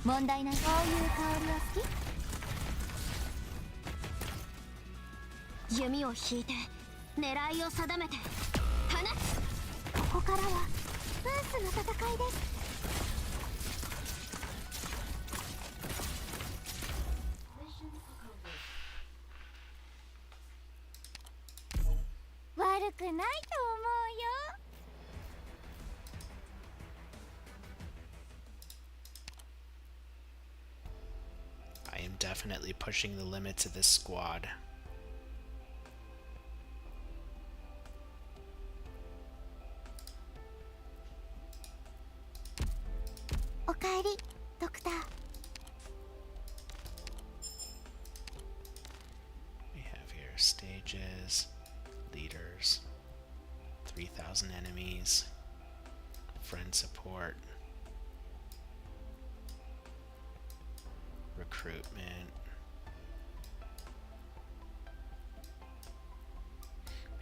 問題ない。こういう香りは好き。弓を引いて狙いを定めて放つ。ここからはブースの戦いです。悪くないと思うよ。 I am definitely pushing the limits of this squad. おかえり、ドクター。Privileges. Leaders. 3,000 enemies. Friend support. Recruitment.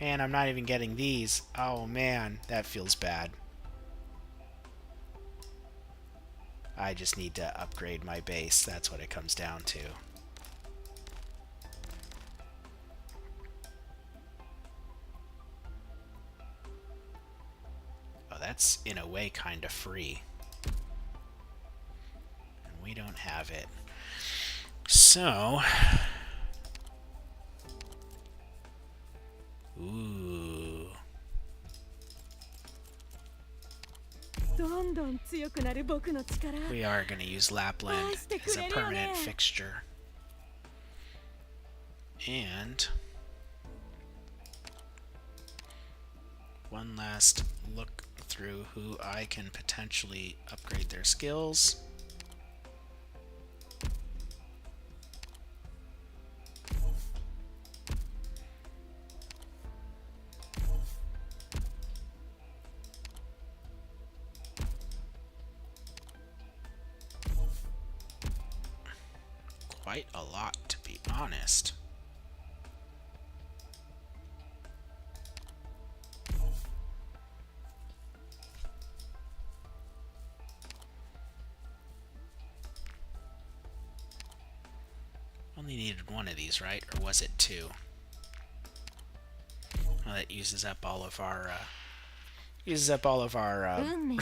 Man, I'm not even getting these. Oh man, that feels bad. I just need to upgrade my base. That's what it comes down to. Oh, that's in a way kind of free. And we don't have it. So... Ooh. We are going to use Lapland as a permanent fixture. And one last look through who I can potentially upgrade their skills. Quite a lot, to be honest. Only needed one of these, right? Or was it two? Well, that uses up all of our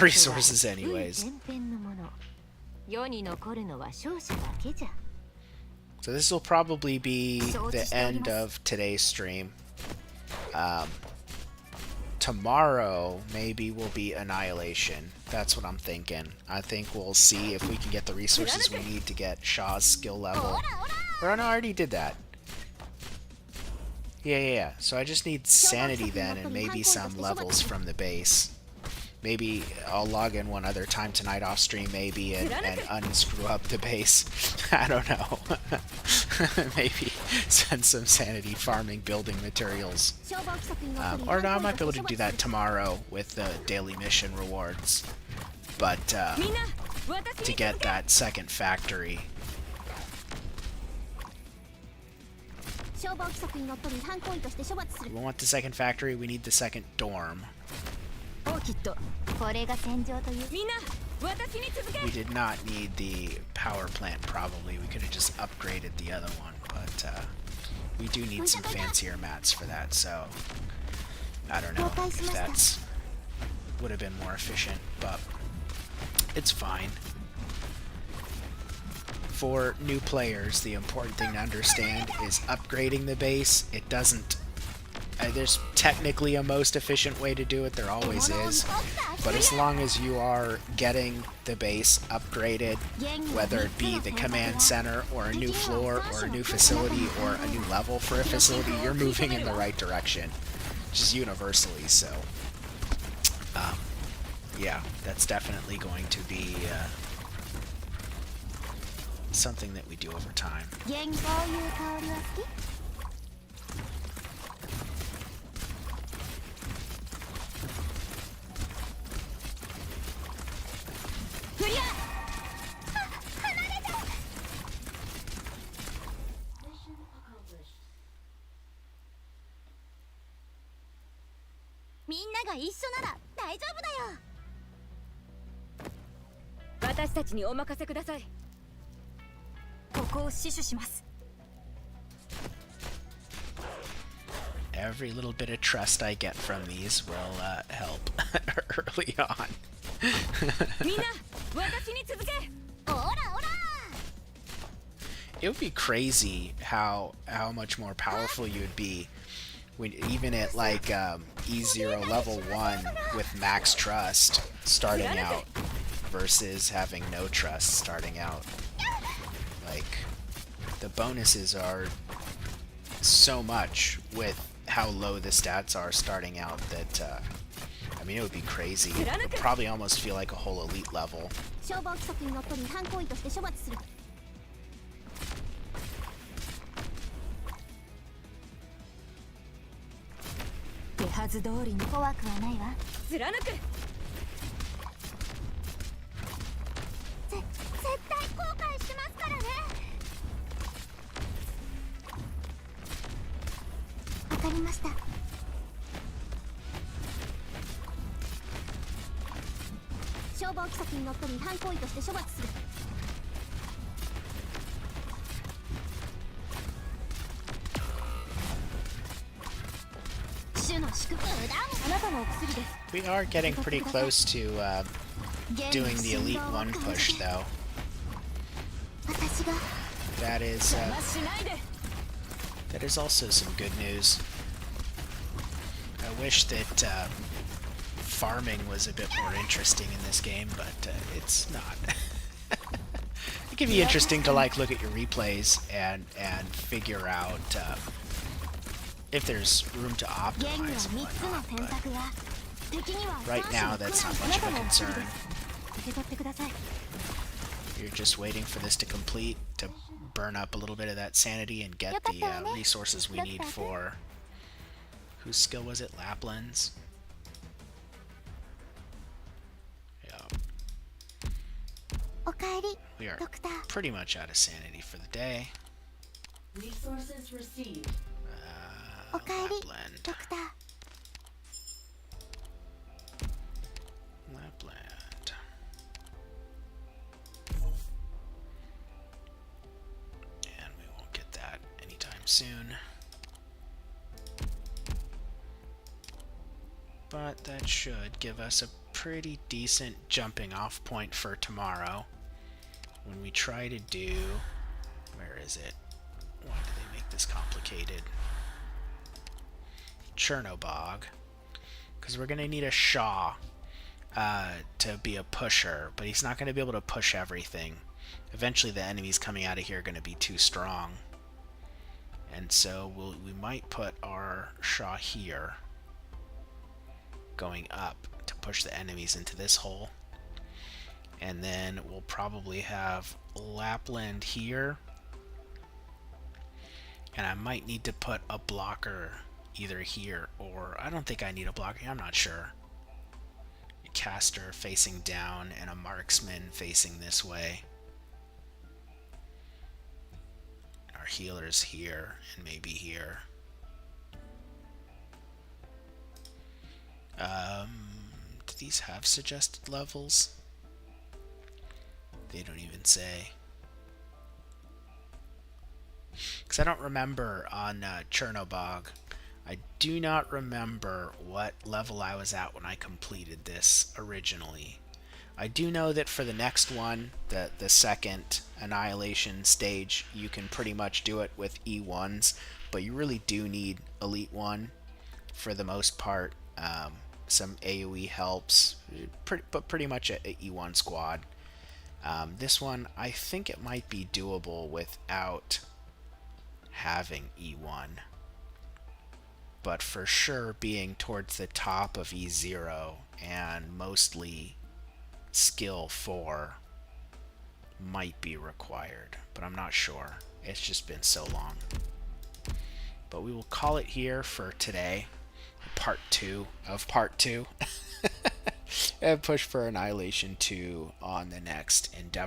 resources anyways. So this will probably be the end of today's stream. Tomorrow maybe will be Annihilation. That's what I'm thinking. I think we'll see if we can get the resources we need to get Shaw's skill level. Or no, I already did that. Yeah. So I just need Sanity then, and maybe some levels from the base. Maybe I'll log in one other time tonight off stream, maybe, and unscrew up the base. I don't know. Maybe send some sanity farming building materials. Or no, I might be able to do that tomorrow with the daily mission rewards. But to get that second factory. We want the second factory, we need the second dorm. We did not need the power plant, probably. We could have just upgraded the other one, but we do need some fancier mats for that, so I don't know if that's would have been more efficient, but it's fine. For new players, the important thing to understand is upgrading the base. It doesn't... there's technically a most efficient way to do it, there always is, but as long as you are getting the base upgraded, whether it be the command center or a new floor or a new facility or a new level for a facility, you're moving in the right direction, just universally. So yeah, that's definitely going to be something that we do over time. Every little bit of trust I get from these will help early on. It would be crazy how much more powerful you would be when even at like E0 level 1 with max trust starting out versus having no trust starting out. Like, the bonuses are so much with how low the stats are starting out that I mean, it would be crazy. It would probably almost feel like a whole elite level. はず通りに怖くはないわ。貫く。絶対後悔しますからね。わかりました。消防規則にのっとり違反行為として処罰する。主の祝福。あなたのお薬です。 We are getting pretty close to doing the Elite 1 push, though. 私が That is 邪魔しないで。 that is also some good news. I wish that farming was a bit more interesting in this game, but it's not. It can be interesting to like look at your replays and figure out if there's room to optimize and whatnot, but right now that's not much of a concern. You're just waiting for this to complete, to burn up a little bit of that sanity and get the resources we need for... Whose skill was it? Lapland's? Yeah. We are pretty much out of sanity for the day. Resources received. Lapland. Lapland. And we won't get that anytime soon. But that should give us a pretty decent jumping off point for tomorrow when we try to do... Where is it? Why do they make this complicated? Chernobog. Because we're going to need a Shaw to be a pusher, but he's not going to be able to push everything. Eventually the enemies coming out of here are going to be too strong. And so we might put our Shaw here, going up to push the enemies into this hole. And then we'll probably have Lapland here. And I might need to put a blocker either here or... I don't think I need a blocker. I'm not sure. A caster facing down and a marksman facing this way. Our healers here and maybe here. Do these have suggested levels? They don't even say. Because I don't remember on Chernobog. I do not remember what level I was at when I completed this originally. I do know that for the next one, the second Annihilation stage, you can pretty much do it with E1s, but you really do need Elite 1 for the most part. Some AoE helps, but pretty much a E1 squad. This one, I think it might be doable without having E1. But for sure, being towards the top of E0 and mostly skill 4 might be required, but I'm not sure. It's just been so long. But we will call it here for today. Part 2 of Part 2. And push for Annihilation 2 on the next endeavor.